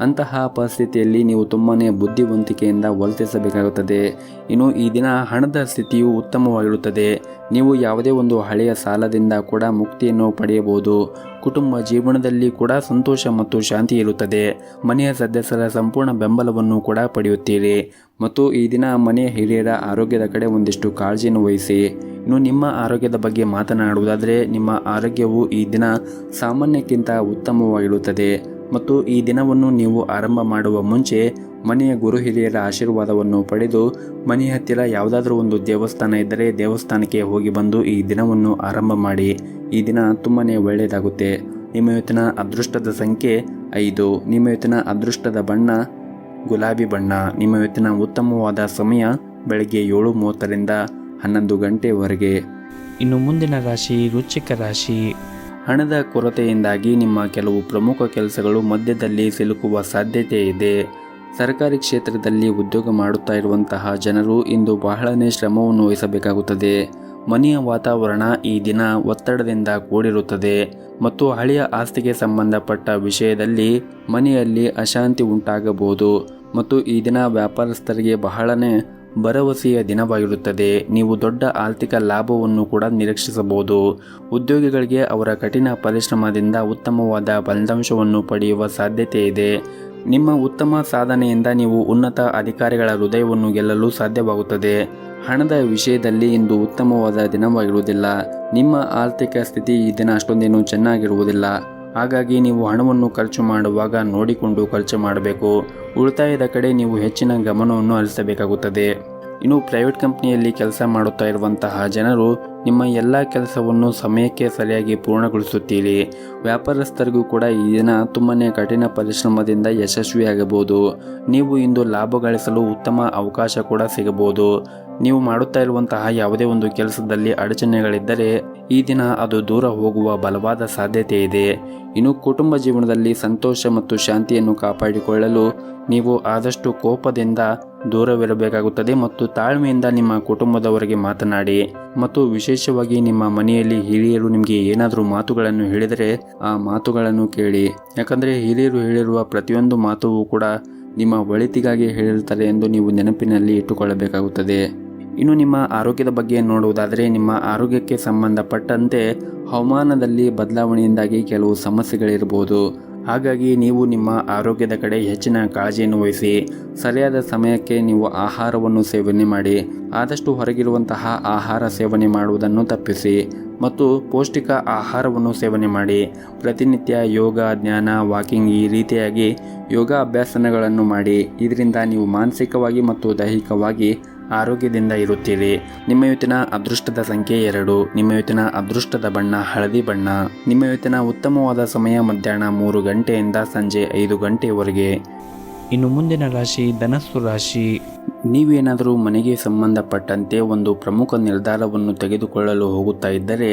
ಅಂತಹ ಪರಿಸ್ಥಿತಿಯಲ್ಲಿ ನೀವು ತುಂಬನೇ ಬುದ್ಧಿವಂತಿಕೆಯಿಂದ ವರ್ತಿಸಬೇಕಾಗುತ್ತದೆ. ಇನ್ನು ಈ ದಿನ ಹಣದ ಸ್ಥಿತಿಯು ಉತ್ತಮವಾಗಿರುತ್ತದೆ. ನೀವು ಯಾವುದೇ ಒಂದು ಹಳೆಯ ಸಾಲದಿಂದ ಕೂಡ ಮುಕ್ತಿಯನ್ನು ಪಡೆಯಬಹುದು. ಕುಟುಂಬ ಜೀವನದಲ್ಲಿ ಕೂಡ ಸಂತೋಷ ಮತ್ತು ಶಾಂತಿ ಇರುತ್ತದೆ. ಮನೆಯ ಸದಸ್ಯರ ಸಂಪೂರ್ಣ ಬೆಂಬಲವನ್ನು ಕೂಡ ಪಡೆಯುತ್ತೀರಿ ಮತ್ತು ಈ ದಿನ ಮನೆಯ ಹಿರಿಯರ ಆರೋಗ್ಯದ ಕಡೆ ಒಂದಿಷ್ಟು ಕಾಳಜಿಯನ್ನು ವಹಿಸಿ. ಇನ್ನು ನಿಮ್ಮ ಆರೋಗ್ಯದ ಬಗ್ಗೆ ಮಾತನಾಡುವುದಾದರೆ ನಿಮ್ಮ ಆರೋಗ್ಯವು ಈ ದಿನ ಸಾಮಾನ್ಯಕ್ಕಿಂತ ಉತ್ತಮವಾಗಿರುತ್ತದೆ ಮತ್ತು ಈ ದಿನವನ್ನು ನೀವು ಆರಂಭ ಮಾಡುವ ಮುಂಚೆ ಮನೆಯ ಗುರು ಹಿರಿಯರ ಆಶೀರ್ವಾದವನ್ನು ಪಡೆದು ಮನೆಯ ಹತ್ತಿರ ಯಾವುದಾದ್ರೂ ಒಂದು ದೇವಸ್ಥಾನ ಇದ್ದರೆ ದೇವಸ್ಥಾನಕ್ಕೆ ಹೋಗಿ ಬಂದು ಈ ದಿನವನ್ನು ಆರಂಭ ಮಾಡಿ. ಈ ದಿನ ತುಂಬನೇ ಒಳ್ಳೆಯದಾಗುತ್ತೆ. ನಿಮ್ಮ ಇವತ್ತಿನ ಅದೃಷ್ಟದ ಸಂಖ್ಯೆ 5. ನಿಮ್ಮ ಇವತ್ತಿನ ಅದೃಷ್ಟದ ಬಣ್ಣ ಗುಲಾಬಿ ಬಣ್ಣ. ನಿಮ್ಮ ಇವತ್ತಿನ ಉತ್ತಮವಾದ ಸಮಯ ಬೆಳಗ್ಗೆ 7:30ರಿಂದ 11 ಗಂಟೆವರೆಗೆ. ಇನ್ನು ಮುಂದಿನ ರಾಶಿ ವೃಶ್ಚಿಕ ರಾಶಿ. ಹಣದ ಕೊರತೆಯಿಂದಾಗಿ ನಿಮ್ಮ ಕೆಲವು ಪ್ರಮುಖ ಕೆಲಸಗಳು ಮಧ್ಯದಲ್ಲಿ ಸಿಲುಕುವ ಸಾಧ್ಯತೆ ಇದೆ. ಸರ್ಕಾರಿ ಕ್ಷೇತ್ರದಲ್ಲಿ ಉದ್ಯೋಗ ಮಾಡುತ್ತಾ ಇರುವಂತಹ ಜನರು ಇಂದು ಬಹಳನೇ ಶ್ರಮವನ್ನು ವಹಿಸಬೇಕಾಗುತ್ತದೆ. ಮನೆಯ ವಾತಾವರಣ ಈ ದಿನ ಒತ್ತಡದಿಂದ ಕೂಡಿರುತ್ತದೆ ಮತ್ತು ಹಳೆಯ ಆಸ್ತಿಗೆ ಸಂಬಂಧಪಟ್ಟ ವಿಷಯದಲ್ಲಿ ಮನೆಯಲ್ಲಿ ಅಶಾಂತಿ ಉಂಟಾಗಬಹುದು ಮತ್ತು ಈ ದಿನ ವ್ಯಾಪಾರಸ್ಥರಿಗೆ ಬಹಳನೇ ಭರವಸೆಯ ದಿನವಾಗಿರುತ್ತದೆ. ನೀವು ದೊಡ್ಡ ಆರ್ಥಿಕ ಲಾಭವನ್ನು ಕೂಡ ನಿರೀಕ್ಷಿಸಬಹುದು. ಉದ್ಯೋಗಿಗಳಿಗೆ ಅವರ ಕಠಿಣ ಪರಿಶ್ರಮದಿಂದ ಉತ್ತಮವಾದ ಫಲಿತಾಂಶವನ್ನು ಪಡೆಯುವ ಸಾಧ್ಯತೆ ಇದೆ. ನಿಮ್ಮ ಉತ್ತಮ ಸಾಧನೆಯಿಂದ ನೀವು ಉನ್ನತ ಅಧಿಕಾರಿಗಳ ಹೃದಯವನ್ನು ಗೆಲ್ಲಲು ಸಾಧ್ಯವಾಗುತ್ತದೆ. ಹಣದ ವಿಷಯದಲ್ಲಿ ಇಂದು ಉತ್ತಮವಾದ ದಿನವಾಗಿರುವುದಿಲ್ಲ. ನಿಮ್ಮ ಆರ್ಥಿಕ ಸ್ಥಿತಿ ಈ ದಿನ ಅಷ್ಟೊಂದೇನು ಚೆನ್ನಾಗಿರುವುದಿಲ್ಲ. ಹಾಗಾಗಿ ನೀವು ಹಣವನ್ನು ಖರ್ಚು ಮಾಡುವಾಗ ನೋಡಿಕೊಂಡು ಖರ್ಚು ಮಾಡಬೇಕು. ಉಳಿತಾಯದ ಕಡೆ ನೀವು ಹೆಚ್ಚಿನ ಗಮನವನ್ನು ಹರಿಸಬೇಕಾಗುತ್ತದೆ. ಇನ್ನು ಪ್ರೈವೇಟ್ ಕಂಪ್ನಿಯಲ್ಲಿ ಕೆಲಸ ಮಾಡುತ್ತಾ ಇರುವಂತಹ ಜನರು ನಿಮ್ಮ ಎಲ್ಲ ಕೆಲಸವನ್ನು ಸಮಯಕ್ಕೆ ಸರಿಯಾಗಿ ಪೂರ್ಣಗೊಳಿಸುತ್ತೀರಿ. ವ್ಯಾಪಾರಸ್ಥರಿಗೂ ಕೂಡ ಈ ದಿನ ತುಂಬಾ ಕಠಿಣ ಪರಿಶ್ರಮದಿಂದ ಯಶಸ್ವಿಯಾಗಬಹುದು. ನೀವು ಇಂದು ಲಾಭ ಗಳಿಸಲು ಉತ್ತಮ ಅವಕಾಶ ಕೂಡ ಸಿಗಬಹುದು. ನೀವು ಮಾಡುತ್ತಾ ಇರುವಂತಹ ಯಾವುದೇ ಒಂದು ಕೆಲಸದಲ್ಲಿ ಅಡಚಣೆಗಳಿದ್ದರೆ ಈ ದಿನ ಅದು ದೂರ ಹೋಗುವ ಬಲವಾದ ಸಾಧ್ಯತೆ ಇದೆ. ಇನ್ನು ಕುಟುಂಬ ಜೀವನದಲ್ಲಿ ಸಂತೋಷ ಮತ್ತು ಶಾಂತಿಯನ್ನು ಕಾಪಾಡಿಕೊಳ್ಳಲು ನೀವು ಆದಷ್ಟು ಕೋಪದಿಂದ ದೂರವಿರಬೇಕಾಗುತ್ತದೆ ಮತ್ತು ತಾಳ್ಮೆಯಿಂದ ನಿಮ್ಮ ಕುಟುಂಬದವರಿಗೆ ಮಾತನಾಡಿ. ಮತ್ತು ವಿಶೇಷವಾಗಿ ನಿಮ್ಮ ಮನೆಯಲ್ಲಿ ಹಿರಿಯರು ನಿಮಗೆ ಏನಾದರೂ ಮಾತುಗಳನ್ನು ಹೇಳಿದರೆ ಆ ಮಾತುಗಳನ್ನು ಕೇಳಿ. ಯಾಕಂದರೆ ಹಿರಿಯರು ಹೇಳಿರುವ ಪ್ರತಿಯೊಂದು ಮಾತು ಕೂಡ ನಿಮ್ಮ ಒಳಿತಿಗಾಗಿ ಹೇಳಿರ್ತಾರೆ ಎಂದು ನೀವು ನೆನಪಿನಲ್ಲಿ ಇಟ್ಟುಕೊಳ್ಳಬೇಕಾಗುತ್ತದೆ. ಇನ್ನು ನಿಮ್ಮ ಆರೋಗ್ಯದ ಬಗ್ಗೆ ನೋಡುವುದಾದರೆ ನಿಮ್ಮ ಆರೋಗ್ಯಕ್ಕೆ ಸಂಬಂಧಪಟ್ಟಂತೆ ಹವಾಮಾನದಲ್ಲಿ ಬದಲಾವಣೆಯಿಂದಾಗಿ ಕೆಲವು ಸಮಸ್ಯೆಗಳಿರಬಹುದು. ಹಾಗಾಗಿ ನೀವು ನಿಮ್ಮ ಆರೋಗ್ಯದ ಕಡೆ ಹೆಚ್ಚಿನ ಕಾಳಜಿಯನ್ನು ವಹಿಸಿ. ಸರಿಯಾದ ಸಮಯಕ್ಕೆ ನೀವು ಆಹಾರವನ್ನು ಸೇವನೆ ಮಾಡಿ. ಆದಷ್ಟು ಹೊರಗಿರುವಂತಹ ಆಹಾರ ಸೇವನೆ ಮಾಡುವುದನ್ನು ತಪ್ಪಿಸಿ ಮತ್ತು ಪೌಷ್ಟಿಕ ಆಹಾರವನ್ನು ಸೇವನೆ ಮಾಡಿ. ಪ್ರತಿನಿತ್ಯ ಯೋಗ, ಧ್ಯಾನ, ವಾಕಿಂಗ್ ಈ ರೀತಿಯಾಗಿ ಯೋಗ ಅಭ್ಯಾಸಗಳನ್ನು ಮಾಡಿ. ಇದರಿಂದ ನೀವು ಮಾನಸಿಕವಾಗಿ ಮತ್ತು ದೈಹಿಕವಾಗಿ ಆರೋಗ್ಯದಿಂದ ಇರುತ್ತೀರಿ. ನಿಮ್ಮ ಇವತ್ತಿನ ಅದೃಷ್ಟದ ಸಂಖ್ಯೆ 2. ನಿಮ್ಮ ಇವತ್ತಿನ ಅದೃಷ್ಟದ ಬಣ್ಣ ಹಳದಿ ಬಣ್ಣ. ನಿಮ್ಮ ಇವತ್ತಿನ ಉತ್ತಮವಾದ ಸಮಯ ಮಧ್ಯಾಹ್ನ 3 ಗಂಟೆಯಿಂದ ಸಂಜೆ 5 ಗಂಟೆಯವರೆಗೆ. ಇನ್ನು ಮುಂದಿನ ರಾಶಿ ಧನಸ್ಸು ರಾಶಿ. ನೀವೇನಾದರೂ ಮನೆಗೆ ಸಂಬಂಧಪಟ್ಟಂತೆ ಒಂದು ಪ್ರಮುಖ ನಿರ್ಧಾರವನ್ನು ತೆಗೆದುಕೊಳ್ಳಲು ಹೋಗುತ್ತಾ ಇದ್ದರೆ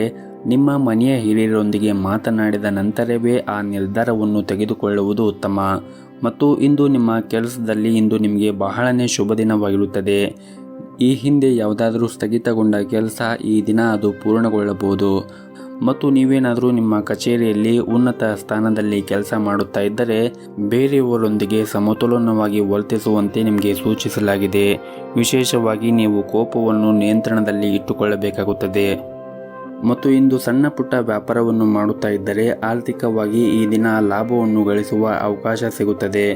ನಿಮ್ಮ ಮನೆಯ ಹಿರಿಯರೊಂದಿಗೆ ಮಾತನಾಡಿದ ನಂತರವೇ ಆ ನಿರ್ಧಾರವನ್ನು ತೆಗೆದುಕೊಳ್ಳುವುದು ಉತ್ತಮ. ಮತ್ತು ಇಂದು ನಿಮ್ಮ ಕೆಲಸದಲ್ಲಿ ಇಂದು ನಿಮಗೆ ಬಹಳನೇ ಶುಭ ದಿನವಾಗಿರುತ್ತದೆ. ಈ ಹಿಂದೆ ಯಾವುದಾದರೂ ಸ್ಥಗಿತಗೊಂಡ ಕೆಲಸ ಈ ದಿನ ಅದು ಪೂರ್ಣಗೊಳ್ಳಬಹುದು. ಮತ್ತು ನೀವೇನಾದರೂ ನಿಮ್ಮ ಕಚೇರಿಯಲ್ಲಿ ಉನ್ನತ ಸ್ಥಾನದಲ್ಲಿ ಕೆಲಸ ಮಾಡುತ್ತಾ ಇದ್ದರೆ ಬೇರೆಯವರೊಂದಿಗೆ ಸಮತೋಲನವಾಗಿ ವರ್ತಿಸುವಂತೆ ನಿಮಗೆ ಸೂಚಿಸಲಾಗಿದೆ. ವಿಶೇಷವಾಗಿ ನೀವು ಕೋಪವನ್ನು ನಿಯಂತ್ರಣದಲ್ಲಿ ಇಟ್ಟುಕೊಳ್ಳಬೇಕಾಗುತ್ತದೆ. ಮತ್ತು ಇಂದು ಸಣ್ಣ ಪುಟ್ಟ ವ್ಯಾಪಾರವನ್ನು ಮಾಡುತ್ತಾ ಇದ್ದರೆ ಆರ್ಥಿಕವಾಗಿ ಈ ದಿನ ಲಾಭವನ್ನು ಗಳಿಸುವ ಅವಕಾಶ ಸಿಗುತ್ತದೆ.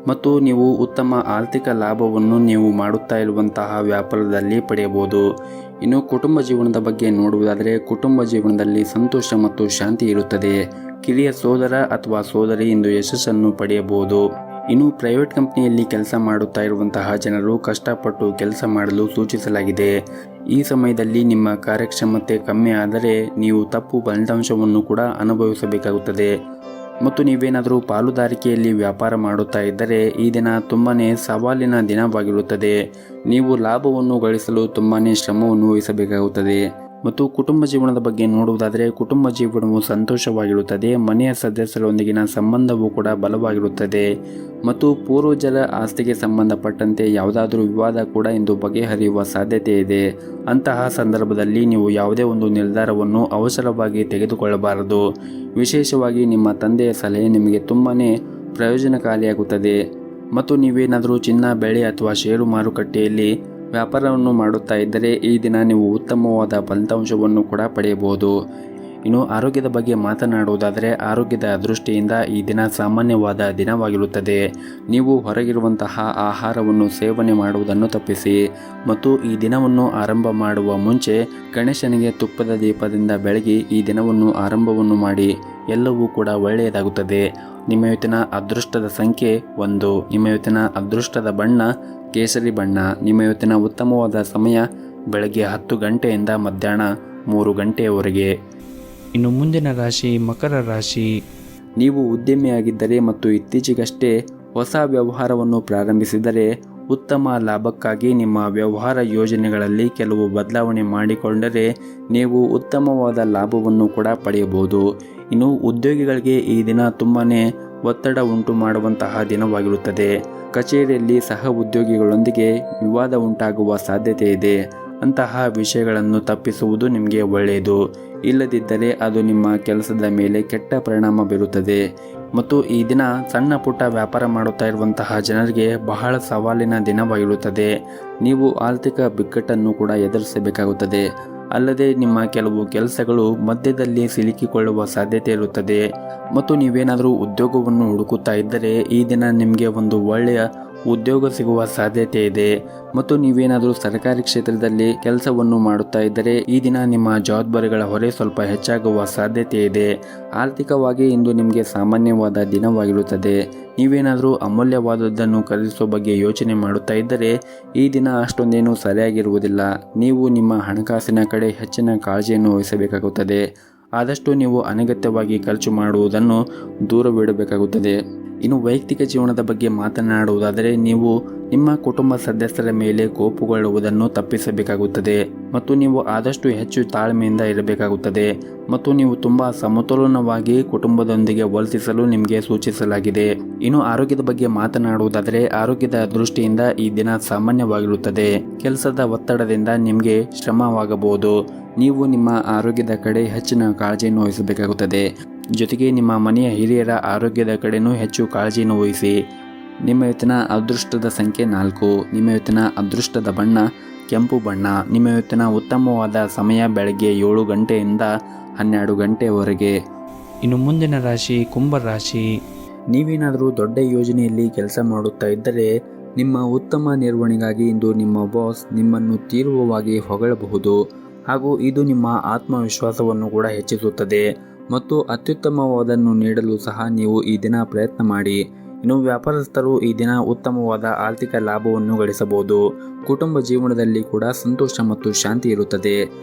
ಮತ್ತು ನೀವು ಉತ್ತಮ ಆರ್ಥಿಕ ಲಾಭವನ್ನು ನೀವು ಮಾಡುತ್ತಾ ಇರುವಂತಹ ವ್ಯಾಪಾರದಲ್ಲಿ ಪಡೆಯಬಹುದು. ಇನ್ನು ಕುಟುಂಬ ಜೀವನದ ಬಗ್ಗೆ ನೋಡುವುದಾದರೆ ಕುಟುಂಬ ಜೀವನದಲ್ಲಿ ಸಂತೋಷ ಮತ್ತು ಶಾಂತಿ ಇರುತ್ತದೆ. ಕಿರಿಯ ಸೋದರ ಅಥವಾ ಸೋದರಿ ಇಂದು ಯಶಸ್ಸನ್ನು ಪಡೆಯಬಹುದು. ಇನ್ನು ಪ್ರೈವೇಟ್ ಕಂಪನಿಯಲ್ಲಿ ಕೆಲಸ ಮಾಡುತ್ತಾ ಇರುವಂತಹ ಜನರು ಕಷ್ಟಪಟ್ಟು ಕೆಲಸ ಮಾಡಲು ಸೂಚಿಸಲಾಗಿದೆ. ಈ ಸಮಯದಲ್ಲಿ ನಿಮ್ಮ ಕಾರ್ಯಕ್ಷಮತೆ ಕಮ್ಮಿ ಆದರೆ ನೀವು ತಪ್ಪು ಫಲಿತಾಂಶವನ್ನು ಕೂಡ ಅನುಭವಿಸಬೇಕಾಗುತ್ತದೆ. ಮತ್ತು ನೀವೇನಾದರೂ ಪಾಲುದಾರಿಕೆಯಲ್ಲಿ ವ್ಯಾಪಾರ ಮಾಡುತ್ತಾ ಇದ್ದರೆ ಈ ದಿನ ತುಂಬಾನೇ ಸವಾಲಿನ ದಿನವಾಗಿರುತ್ತದೆ. ನೀವು ಲಾಭವನ್ನು ಗಳಿಸಲು ತುಂಬಾನೇ ಶ್ರಮವನ್ನು ವಹಿಸಬೇಕಾಗುತ್ತದೆ. ಮತ್ತು ಕುಟುಂಬ ಜೀವನದ ಬಗ್ಗೆ ನೋಡುವುದಾದರೆ ಕುಟುಂಬ ಜೀವನವು ಸಂತೋಷವಾಗಿರುತ್ತದೆ. ಮನೆಯ ಸದಸ್ಯರೊಂದಿಗಿನ ಸಂಬಂಧವೂ ಕೂಡ ಬಲವಾಗಿರುತ್ತದೆ. ಮತ್ತು ಪೂರ್ವಜರ ಆಸ್ತಿಗೆ ಸಂಬಂಧಪಟ್ಟಂತೆ ಯಾವುದಾದ್ರೂ ವಿವಾದ ಕೂಡ ಇಂದು ಬಗೆಹರಿಯುವ ಸಾಧ್ಯತೆ ಇದೆ. ಅಂತಹ ಸಂದರ್ಭದಲ್ಲಿ ನೀವು ಯಾವುದೇ ಒಂದು ನಿರ್ಧಾರವನ್ನು ಅವಸರವಾಗಿ ತೆಗೆದುಕೊಳ್ಳಬಾರದು. ವಿಶೇಷವಾಗಿ ನಿಮ್ಮ ತಂದೆಯ ಸಲಹೆ ನಿಮಗೆ ತುಂಬಾನೇ ಪ್ರಯೋಜನಕಾರಿಯಾಗುತ್ತದೆ. ಮತ್ತು ನೀವೇನಾದರೂ ಚಿನ್ನ, ಬೆಳೆ ಅಥವಾ ಷೇರು ಮಾರುಕಟ್ಟೆಯಲ್ಲಿ ವ್ಯಾಪಾರವನ್ನು ಮಾಡುತ್ತಾ ಇದ್ದರೆ ಈ ದಿನ ನೀವು ಉತ್ತಮವಾದ ಫಲಿತಾಂಶವನ್ನು ಕೂಡ ಪಡೆಯಬಹುದು. ಇನ್ನು ಆರೋಗ್ಯದ ಬಗ್ಗೆ ಮಾತನಾಡುವುದಾದರೆ ಆರೋಗ್ಯದ ದೃಷ್ಟಿಯಿಂದ ಈ ದಿನ ಸಾಮಾನ್ಯವಾದ ದಿನವಾಗಿರುತ್ತದೆ. ನೀವು ಹೊರಗಿರುವಂತಹ ಆಹಾರವನ್ನು ಸೇವನೆ ಮಾಡುವುದನ್ನು ತಪ್ಪಿಸಿ. ಮತ್ತು ಈ ದಿನವನ್ನು ಆರಂಭ ಮಾಡುವ ಮುಂಚೆ ಗಣೇಶನಿಗೆ ತುಪ್ಪದ ದೀಪದಿಂದ ಬೆಳಗಿ ಈ ದಿನವನ್ನು ಆರಂಭವನ್ನು ಮಾಡಿ. ಎಲ್ಲವೂ ಕೂಡ ಒಳ್ಳೆಯದಾಗುತ್ತದೆ. ನಿಮ್ಮ ಇವತ್ತಿನ ಅದೃಷ್ಟದ ಸಂಖ್ಯೆ 1. ನಿಮ್ಮ ಇವತ್ತಿನ ಅದೃಷ್ಟದ ಬಣ್ಣ ಕೇಸರಿ ಬಣ್ಣ. ನಿಮ್ಮ ಇವತ್ತಿನ ಉತ್ತಮವಾದ ಸಮಯ ಬೆಳಗ್ಗೆ 10 ಗಂಟೆಯಿಂದ ಮಧ್ಯಾಹ್ನ 3 ಗಂಟೆಯವರೆಗೆ. ಇನ್ನು ಮುಂದಿನ ರಾಶಿ ಮಕರ ರಾಶಿ. ನೀವು ಉದ್ಯಮಿಯಾಗಿದ್ದರೆ ಮತ್ತು ಇತ್ತೀಚೆಗಷ್ಟೇ ಹೊಸ ವ್ಯವಹಾರವನ್ನು ಪ್ರಾರಂಭಿಸಿದರೆ ಉತ್ತಮ ಲಾಭಕ್ಕಾಗಿ ನಿಮ್ಮ ವ್ಯವಹಾರ ಯೋಜನೆಗಳಲ್ಲಿ ಕೆಲವು ಬದಲಾವಣೆ ಮಾಡಿಕೊಂಡರೆ ನೀವು ಉತ್ತಮವಾದ ಲಾಭವನ್ನು ಕೂಡ ಪಡೆಯಬಹುದು. ಇನ್ನು ಉದ್ಯೋಗಿಗಳಿಗೆ ಈ ದಿನ ತುಂಬಾನೇ ಒತ್ತಡ ಉಂಟು ಮಾಡುವಂತಹ ದಿನವಾಗಿರುತ್ತದೆ. ಕಚೇರಿಯಲ್ಲಿ ಸಹ ಉದ್ಯೋಗಿಗಳೊಂದಿಗೆ ವಿವಾದ ಉಂಟಾಗುವ ಸಾಧ್ಯತೆ ಇದೆ. ಅಂತಹ ವಿಷಯಗಳನ್ನು ತಪ್ಪಿಸುವುದು ನಿಮಗೆ ಒಳ್ಳೆಯದು. ಇಲ್ಲದಿದ್ದರೆ ಅದು ನಿಮ್ಮ ಕೆಲಸದ ಮೇಲೆ ಕೆಟ್ಟ ಪರಿಣಾಮ ಬೀರುತ್ತದೆ. ಮತ್ತು ಈ ದಿನ ಸಣ್ಣ ಪುಟ್ಟ ವ್ಯಾಪಾರ ಮಾಡುತ್ತಾ ಇರುವಂತಹ ಜನರಿಗೆ ಬಹಳ ಸವಾಲಿನ ದಿನವಾಗಿರುತ್ತದೆ. ನೀವು ಆರ್ಥಿಕ ಬಿಕ್ಕಟ್ಟನ್ನು ಕೂಡ ಎದುರಿಸಬೇಕಾಗುತ್ತದೆ. ಅಲ್ಲದೆ ನಿಮ್ಮ ಕೆಲವು ಕೆಲಸಗಳು ಮಧ್ಯದಲ್ಲಿ ಸಿಲುಕಿಕೊಳ್ಳುವ ಸಾಧ್ಯತೆ ಇರುತ್ತದೆ. ಮತ್ತು ನೀವೇನಾದರೂ ಉದ್ಯೋಗವನ್ನು ಹುಡುಕುತ್ತಾ ಇದ್ದರೆ ಈ ದಿನ ನಿಮಗೆ ಒಂದು ಒಳ್ಳೆಯ ಉದ್ಯೋಗ ಸಿಗುವ ಸಾಧ್ಯತೆ ಇದೆ. ಮತ್ತು ನೀವೇನಾದರೂ ಸರ್ಕಾರಿ ಕ್ಷೇತ್ರದಲ್ಲಿ ಕೆಲಸವನ್ನು ಮಾಡುತ್ತಾ ಇದ್ದರೆ ಈ ದಿನ ನಿಮ್ಮ ಜವಾಬ್ದಾರಿಗಳ ಹೊರೆ ಸ್ವಲ್ಪ ಹೆಚ್ಚಾಗುವ ಸಾಧ್ಯತೆ ಇದೆ. ಆರ್ಥಿಕವಾಗಿ ಇಂದು ನಿಮಗೆ ಸಾಮಾನ್ಯವಾದ ಉತ್ತಮವಾದ ದಿನವಾಗಿರುತ್ತದೆ. ನೀವೇನಾದರೂ ಅಮೂಲ್ಯವಾದದ್ದನ್ನು ಖರೀದಿಸುವ ಬಗ್ಗೆ ಯೋಚನೆ ಮಾಡುತ್ತಾ ಇದ್ದರೆ ಈ ದಿನ ಅಷ್ಟೊಂದೇನೂ ಸರಿಯಾಗಿರುವುದಿಲ್ಲ. ನೀವು ನಿಮ್ಮ ಹಣಕಾಸಿನ ಕಡೆ ಹೆಚ್ಚಿನ ಕಾಳಜಿಯನ್ನು ವಹಿಸಬೇಕಾಗುತ್ತದೆ. ಆದಷ್ಟು ನೀವು ಅನಗತ್ಯವಾಗಿ ಖರ್ಚು ಮಾಡುವುದನ್ನು ದೂರವಿಡಬೇಕಾಗುತ್ತದೆ. ಇನ್ನು ವೈಯಕ್ತಿಕ ಜೀವನದ ಬಗ್ಗೆ ಮಾತನಾಡುವುದಾದರೆ ನೀವು ನಿಮ್ಮ ಕುಟುಂಬ ಸದಸ್ಯರ ಮೇಲೆ ಕೋಪಗೊಳ್ಳುವುದನ್ನು ತಪ್ಪಿಸಬೇಕಾಗುತ್ತದೆ ಮತ್ತು ನೀವು ಆದಷ್ಟು ಹೆಚ್ಚು ತಾಳ್ಮೆಯಿಂದ ಇರಬೇಕಾಗುತ್ತದೆ ಮತ್ತು ನೀವು ತುಂಬ ಸಮತೋಲನವಾಗಿ ಕುಟುಂಬದೊಂದಿಗೆ ವರ್ತಿಸಲು ನಿಮಗೆ ಸೂಚಿಸಲಾಗಿದೆ. ಇನ್ನು ಆರೋಗ್ಯದ ಬಗ್ಗೆ ಮಾತನಾಡುವುದಾದರೆ ಆರೋಗ್ಯದ ದೃಷ್ಟಿಯಿಂದ ಈ ದಿನ ಸಾಮಾನ್ಯವಾಗಿರುತ್ತದೆ. ಕೆಲಸದ ಒತ್ತಡದಿಂದ ನಿಮಗೆ ಶ್ರಮವಾಗಬಹುದು. ನೀವು ನಿಮ್ಮ ಆರೋಗ್ಯದ ಕಡೆ ಹೆಚ್ಚಿನ ಕಾಳಜಿಯನ್ನು ವಹಿಸಬೇಕಾಗುತ್ತದೆ. ಜೊತೆಗೆ ನಿಮ್ಮ ಮನೆಯ ಹಿರಿಯರ ಆರೋಗ್ಯದ ಕಡೆನೂ ಹೆಚ್ಚು ಕಾಳಜಿಯನ್ನು ವಹಿಸಿ. ನಿಮ್ಮ ಇವತ್ತಿನ ಅದೃಷ್ಟದ ಸಂಖ್ಯೆ 4. ನಿಮ್ಮ ಇವತ್ತಿನ ಅದೃಷ್ಟದ ಬಣ್ಣ ಕೆಂಪು ಬಣ್ಣ. ನಿಮ್ಮ ಇವತ್ತಿನ ಉತ್ತಮವಾದ ಸಮಯ ಬೆಳಗ್ಗೆ 7 ಗಂಟೆಯಿಂದ 12 ಗಂಟೆಯವರೆಗೆ. ಇನ್ನು ಮುಂದಿನ ರಾಶಿ ಕುಂಭ ರಾಶಿ. ನೀವೇನಾದರೂ ದೊಡ್ಡ ಯೋಜನೆಯಲ್ಲಿ ಕೆಲಸ ಮಾಡುತ್ತಾ ಇದ್ದರೆ ನಿಮ್ಮ ಉತ್ತಮ ನಿರ್ವಹಣೆಗಾಗಿ ಇಂದು ನಿಮ್ಮ ಬಾಸ್ ನಿಮ್ಮನ್ನು ತೀವ್ರವಾಗಿ ಹೊಗಳಬಹುದು ಹಾಗೂ ಇದು ನಿಮ್ಮ ಆತ್ಮವಿಶ್ವಾಸವನ್ನು ಕೂಡ ಹೆಚ್ಚಿಸುತ್ತದೆ ಮತ್ತು ಅತ್ಯುತ್ತಮವಾದನ್ನು ನೀಡಲು ಸಹ ನೀವು ಈ ದಿನ ಪ್ರಯತ್ನ ಮಾಡಿ. ಇನ್ನು ವ್ಯಾಪಾರಸ್ಥರು ಈ ದಿನ ಉತ್ತಮವಾದ ಆರ್ಥಿಕ ಲಾಭವನ್ನು ಗಳಿಸಬಹುದು. ಕುಟುಂಬ ಜೀವನದಲ್ಲಿ ಕೂಡ ಸಂತೋಷ ಮತ್ತು ಶಾಂತಿ ಇರುತ್ತದೆ.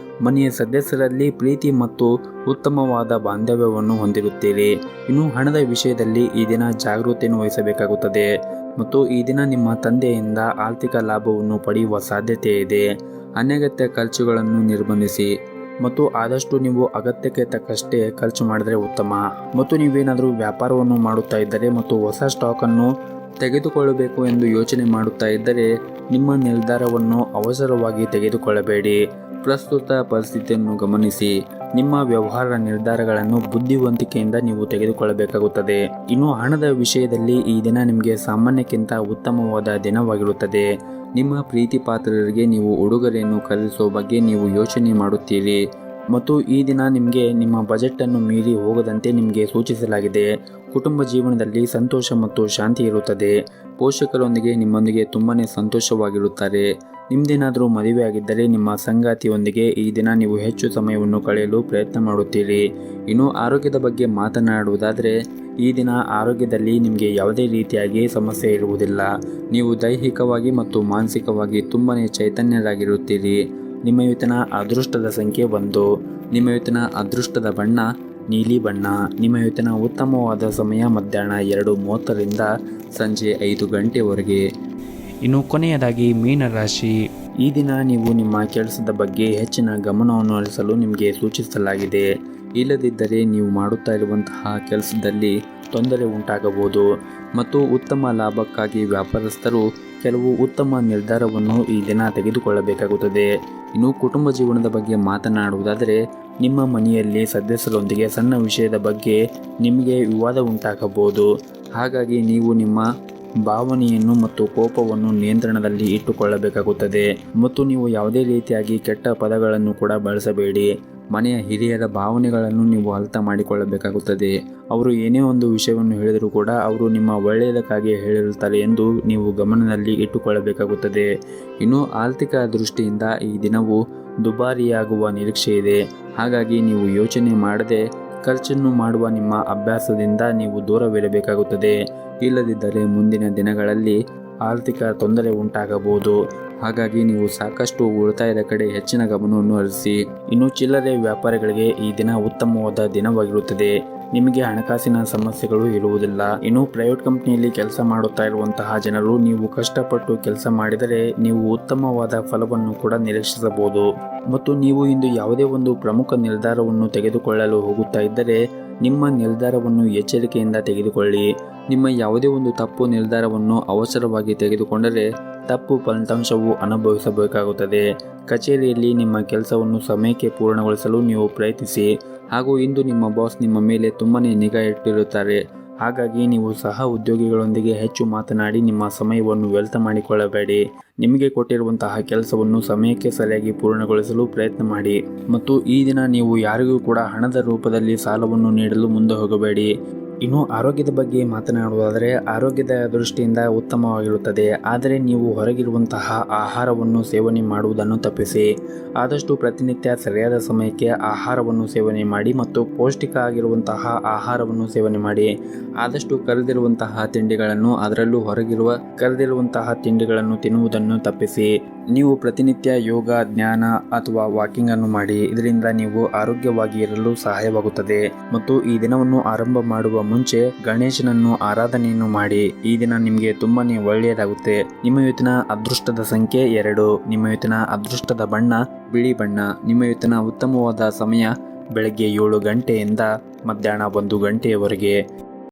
ಮನೆಯ ಸದಸ್ಯರಲ್ಲಿ ಪ್ರೀತಿ ಮತ್ತು ಉತ್ತಮವಾದ ಬಾಂಧವ್ಯವನ್ನು ಹೊಂದಿರುತ್ತೀರಿ. ಇನ್ನು ಹಣದ ವಿಷಯದಲ್ಲಿ ಈ ದಿನ ಜಾಗೃತಿಯನ್ನು ವಹಿಸಬೇಕಾಗುತ್ತದೆ ಮತ್ತು ಈ ದಿನ ನಿಮ್ಮ ತಂದೆಯಿಂದ ಆರ್ಥಿಕ ಲಾಭವನ್ನು ಪಡೆಯುವ ಸಾಧ್ಯತೆ ಇದೆ. ಅನಗತ್ಯ ಖರ್ಚುಗಳನ್ನು ನಿರ್ಬಂಧಿಸಿ ಮತ್ತು ಆದಷ್ಟು ನೀವು ಅಗತ್ಯಕ್ಕೆ ತಕ್ಕಷ್ಟೇ ಖರ್ಚು ಮಾಡಿದರೆ ಉತ್ತಮ. ಮತ್ತು ನೀವೇನಾದರೂ ವ್ಯಾಪಾರವನ್ನು ಮಾಡುತ್ತಾ ಇದ್ದರೆ ಮತ್ತು ಹೊಸ ಸ್ಟಾಕನ್ನು ತೆಗೆದುಕೊಳ್ಳಬೇಕು ಎಂದು ಯೋಚನೆ ಮಾಡುತ್ತಾ ಇದ್ದರೆ ನಿಮ್ಮ ನಿರ್ಧಾರವನ್ನು ಅವಸರವಾಗಿ ತೆಗೆದುಕೊಳ್ಳಬೇಡಿ. ಪ್ರಸ್ತುತ ಪರಿಸ್ಥಿತಿಯನ್ನು ಗಮನಿಸಿ ನಿಮ್ಮ ವ್ಯವಹಾರ ನಿರ್ಧಾರಗಳನ್ನು ಬುದ್ಧಿವಂತಿಕೆಯಿಂದ ನೀವು ತೆಗೆದುಕೊಳ್ಳಬೇಕಾಗುತ್ತದೆ. ಇನ್ನು ಹಣದ ವಿಷಯದಲ್ಲಿ ಈ ದಿನ ನಿಮಗೆ ಸಾಮಾನ್ಯಕ್ಕಿಂತ ಉತ್ತಮವಾದ ದಿನವಾಗಿರುತ್ತದೆ. ನಿಮ್ಮ ಪ್ರೀತಿ ಪಾತ್ರರಿಗೆ ನೀವು ಉಡುಗೊರೆಯನ್ನು ಖರೀದಿಸುವ ಬಗ್ಗೆ ನೀವು ಯೋಚನೆ ಮಾಡುತ್ತೀರಿ ಮತ್ತು ಈ ದಿನ ನಿಮಗೆ ನಿಮ್ಮ ಬಜೆಟನ್ನು ಮೀರಿ ಹೋಗದಂತೆ ನಿಮಗೆ ಸೂಚಿಸಲಾಗಿದೆ. ಕುಟುಂಬ ಜೀವನದಲ್ಲಿ ಸಂತೋಷ ಮತ್ತು ಶಾಂತಿ ಇರುತ್ತದೆ. ಪೋಷಕರೊಂದಿಗೆ ನಿಮ್ಮೊಂದಿಗೆ ತುಂಬಾ ಸಂತೋಷವಾಗಿರುತ್ತಾರೆ. ನಿಮ್ಮದೇನಾದರೂ ಮದುವೆ ಆಗಿದ್ದರೆ ನಿಮ್ಮ ಸಂಗಾತಿಯೊಂದಿಗೆ ಈ ದಿನ ನೀವು ಹೆಚ್ಚು ಸಮಯವನ್ನು ಕಳೆಯಲು ಪ್ರಯತ್ನ ಮಾಡುತ್ತೀರಿ. ಇನ್ನು ಆರೋಗ್ಯದ ಬಗ್ಗೆ ಮಾತನಾಡುವುದಾದರೆ ಈ ದಿನ ಆರೋಗ್ಯದಲ್ಲಿ ನಿಮಗೆ ಯಾವುದೇ ರೀತಿಯಾಗಿ ಸಮಸ್ಯೆ ಇರುವುದಿಲ್ಲ. ನೀವು ದೈಹಿಕವಾಗಿ ಮತ್ತು ಮಾನಸಿಕವಾಗಿ ತುಂಬಾ ಚೈತನ್ಯರಾಗಿರುತ್ತೀರಿ. ನಿಮ್ಮ ಇವತ್ತಿನ ಅದೃಷ್ಟದ ಸಂಖ್ಯೆ 1. ನಿಮ್ಮ ಇವತ್ತಿನ ಅದೃಷ್ಟದ ಬಣ್ಣ ನೀಲಿ ಬಣ್ಣ. ನಿಮ್ಮ ಇವತ್ತಿನ ಉತ್ತಮವಾದ ಸಮಯ ಮಧ್ಯಾಹ್ನ 2:30ರಿಂದ ಸಂಜೆ 5 ಗಂಟೆವರೆಗೆ. ಇನ್ನು ಕೊನೆಯದಾಗಿ ಮೀನರಾಶಿ. ಈ ದಿನ ನೀವು ನಿಮ್ಮ ಕೆಲಸದ ಬಗ್ಗೆ ಹೆಚ್ಚಿನ ಗಮನವನ್ನು ಹರಿಸಲು ನಿಮಗೆ ಸೂಚಿಸಲಾಗಿದೆ. ಇಲ್ಲದಿದ್ದರೆ ನೀವು ಮಾಡುತ್ತಾ ಇರುವಂತಹ ಕೆಲಸದಲ್ಲಿ ತೊಂದರೆ ಉಂಟಾಗಬಹುದು ಮತ್ತು ಉತ್ತಮ ಲಾಭಕ್ಕಾಗಿ ವ್ಯಾಪಾರಸ್ಥರು ಕೆಲವು ಉತ್ತಮ ನಿರ್ಧಾರವನ್ನು ಈ ದಿನ ತೆಗೆದುಕೊಳ್ಳಬೇಕಾಗುತ್ತದೆ. ಇನ್ನು ಕುಟುಂಬ ಜೀವನದ ಬಗ್ಗೆ ಮಾತನಾಡುವುದಾದರೆ ನಿಮ್ಮ ಮನೆಯಲ್ಲಿ ಸದಸ್ಯರೊಂದಿಗೆ ಸಣ್ಣ ವಿಷಯದ ಬಗ್ಗೆ ನಿಮಗೆ ವಿವಾದ ಉಂಟಾಗಬಹುದು. ಹಾಗಾಗಿ ನೀವು ನಿಮ್ಮ ಭಾವನೆಯನ್ನು ಮತ್ತು ಕೋಪವನ್ನು ನಿಯಂತ್ರಣದಲ್ಲಿ ಇಟ್ಟುಕೊಳ್ಳಬೇಕಾಗುತ್ತದೆ ಮತ್ತು ನೀವು ಯಾವುದೇ ರೀತಿಯಾಗಿ ಕೆಟ್ಟ ಪದಗಳನ್ನು ಕೂಡ ಬಳಸಬೇಡಿ. ಮನೆಯ ಹಿರಿಯರ ಭಾವನೆಗಳನ್ನು ನೀವು ಅರ್ಥ ಮಾಡಿಕೊಳ್ಳಬೇಕಾಗುತ್ತದೆ. ಅವರು ಏನೇ ಒಂದು ವಿಷಯವನ್ನು ಹೇಳಿದರೂ ಕೂಡ ಅವರು ನಿಮ್ಮ ಒಳ್ಳೆಯದಕ್ಕಾಗಿ ಹೇಳಿರುತ್ತಾರೆ ಎಂದು ನೀವು ಗಮನದಲ್ಲಿ ಇಟ್ಟುಕೊಳ್ಳಬೇಕಾಗುತ್ತದೆ. ಇನ್ನು ಆರ್ಥಿಕ ದೃಷ್ಟಿಯಿಂದ ಈ ದಿನವು ದುಬಾರಿಯಾಗುವ ನಿರೀಕ್ಷೆ ಇದೆ. ಹಾಗಾಗಿ ನೀವು ಯೋಚನೆ ಮಾಡದೆ ಖರ್ಚನ್ನು ಮಾಡುವ ನಿಮ್ಮ ಅಭ್ಯಾಸದಿಂದ ನೀವು ದೂರವಿರಬೇಕಾಗುತ್ತದೆ. ಇಲ್ಲದಿದ್ದರೆ ಮುಂದಿನ ದಿನಗಳಲ್ಲಿ ಆರ್ಥಿಕ ತೊಂದರೆ ಉಂಟಾಗಬಹುದು. ಹಾಗಾಗಿ ನೀವು ಸಾಕಷ್ಟು ಉಳಿತಾಯದ ಕಡೆ ಹೆಚ್ಚಿನ ಗಮನವನ್ನು ಹರಿಸಿ. ಇನ್ನು ಚಿಲ್ಲರೆ ವ್ಯಾಪಾರಿಗಳಿಗೆ ಈ ದಿನ ಉತ್ತಮವಾದ ದಿನವಾಗಿರುತ್ತದೆ. ನಿಮಗೆ ಹಣಕಾಸಿನ ಸಮಸ್ಯೆಗಳು ಇರುವುದಿಲ್ಲ. ಇನ್ನು ಪ್ರೈವೇಟ್ ಕಂಪನಿಯಲ್ಲಿ ಕೆಲಸ ಮಾಡುತ್ತಾ ಇರುವಂತಹ ಜನರು ನೀವು ಕಷ್ಟಪಟ್ಟು ಕೆಲಸ ಮಾಡಿದರೆ ನೀವು ಉತ್ತಮವಾದ ಫಲವನ್ನು ಕೂಡ ನಿರೀಕ್ಷಿಸಬಹುದು. ಮತ್ತು ನೀವು ಇಂದು ಯಾವುದೇ ಒಂದು ಪ್ರಮುಖ ನಿರ್ಧಾರವನ್ನು ತೆಗೆದುಕೊಳ್ಳಲು ಹೋಗುತ್ತಾ ಇದ್ದರೆ ನಿಮ್ಮ ನಿರ್ಧಾರವನ್ನು ಎಚ್ಚರಿಕೆಯಿಂದ ತೆಗೆದುಕೊಳ್ಳಿ. ನಿಮ್ಮ ಯಾವುದೇ ಒಂದು ತಪ್ಪು ನಿರ್ಧಾರವನ್ನು ಅವಸರವಾಗಿ ತೆಗೆದುಕೊಂಡರೆ ತಪ್ಪು ಫಲಿತಾಂಶವು ಅನುಭವಿಸಬೇಕಾಗುತ್ತದೆ. ಕಚೇರಿಯಲ್ಲಿ ನಿಮ್ಮ ಕೆಲಸವನ್ನು ಸಮಯಕ್ಕೆ ಪೂರ್ಣಗೊಳಿಸಲು ನೀವು ಪ್ರಯತ್ನಿಸಿ. ಹಾಗೂ ಇಂದು ನಿಮ್ಮ ಬಾಸ್ ನಿಮ್ಮ ಮೇಲೆ ತುಂಬಾ ನಿಗಾ ಇಟ್ಟಿರುತ್ತಾರೆ. ಹಾಗಾಗಿ ನೀವು ಸಹ ಉದ್ಯೋಗಿಗಳೊಂದಿಗೆ ಹೆಚ್ಚು ಮಾತನಾಡಿ ನಿಮ್ಮ ಸಮಯವನ್ನು ವ್ಯರ್ಥ ಮಾಡಿಕೊಳ್ಳಬೇಡಿ. ನಿಮಗೆ ಕೊಟ್ಟಿರುವಂತಹ ಕೆಲಸವನ್ನು ಸಮಯಕ್ಕೆ ಸರಿಯಾಗಿ ಪೂರ್ಣಗೊಳಿಸಲು ಪ್ರಯತ್ನ ಮಾಡಿ. ಮತ್ತು ಈ ದಿನ ನೀವು ಯಾರಿಗೂ ಕೂಡ ಹಣದ ರೂಪದಲ್ಲಿ ಸಾಲವನ್ನು ನೀಡಲು ಮುಂದೆ ಹೋಗಬೇಡಿ. ಇನ್ನು ಆರೋಗ್ಯದ ಬಗ್ಗೆ ಮಾತನಾಡುವುದಾದರೆ ಆರೋಗ್ಯದ ದೃಷ್ಟಿಯಿಂದ ಉತ್ತಮವಾಗಿರುತ್ತದೆ. ಆದರೆ ನೀವು ಹೊರಗಿರುವಂತಹ ಆಹಾರವನ್ನು ಸೇವನೆ ಮಾಡುವುದನ್ನು ತಪ್ಪಿಸಿ. ಆದಷ್ಟು ಪ್ರತಿನಿತ್ಯ ಸರಿಯಾದ ಸಮಯಕ್ಕೆ ಆಹಾರವನ್ನು ಸೇವನೆ ಮಾಡಿ ಮತ್ತು ಪೌಷ್ಟಿಕ ಆಗಿರುವಂತಹ ಆಹಾರವನ್ನು ಸೇವನೆ ಮಾಡಿ. ಆದಷ್ಟು ಕರೆದಿರುವಂತಹ ತಿಂಡಿಗಳನ್ನು, ಅದರಲ್ಲೂ ಹೊರಗಿರುವ ಕರೆದಿರುವಂತಹ ತಿಂಡಿಗಳನ್ನು ತಿನ್ನುವುದನ್ನು ತಪ್ಪಿಸಿ. ನೀವು ಪ್ರತಿನಿತ್ಯ ಯೋಗ, ಧ್ಯಾನ ಅಥವಾ ವಾಕಿಂಗ್ ಅನ್ನು ಮಾಡಿ. ಇದರಿಂದ ನೀವು ಆರೋಗ್ಯವಾಗಿ ಇರಲು ಸಹಾಯವಾಗುತ್ತದೆ. ಮತ್ತು ಈ ದಿನವನ್ನು ಆರಂಭ ಮಾಡುವ ಮುಂಚೆ ಗಣೇಶನನ್ನು ಆರಾಧನೆಯನ್ನು ಮಾಡಿ. ಈ ದಿನ ನಿಮಗೆ ತುಂಬಾನೇ ಒಳ್ಳೆಯದಾಗುತ್ತೆ. ನಿಮ್ಮ ಇವತ್ತಿನ ಅದೃಷ್ಟದ ಸಂಖ್ಯೆ 2. ನಿಮ್ಮ ಇವತ್ತಿನ ಅದೃಷ್ಟದ ಬಣ್ಣ ಬಿಳಿ ಬಣ್ಣ. ನಿಮ್ಮ ಇವತ್ತಿನ ಉತ್ತಮವಾದ ಸಮಯ ಬೆಳಗ್ಗೆ 7 ಗಂಟೆಯಿಂದ ಮಧ್ಯಾಹ್ನ 1 ಗಂಟೆಯವರೆಗೆ.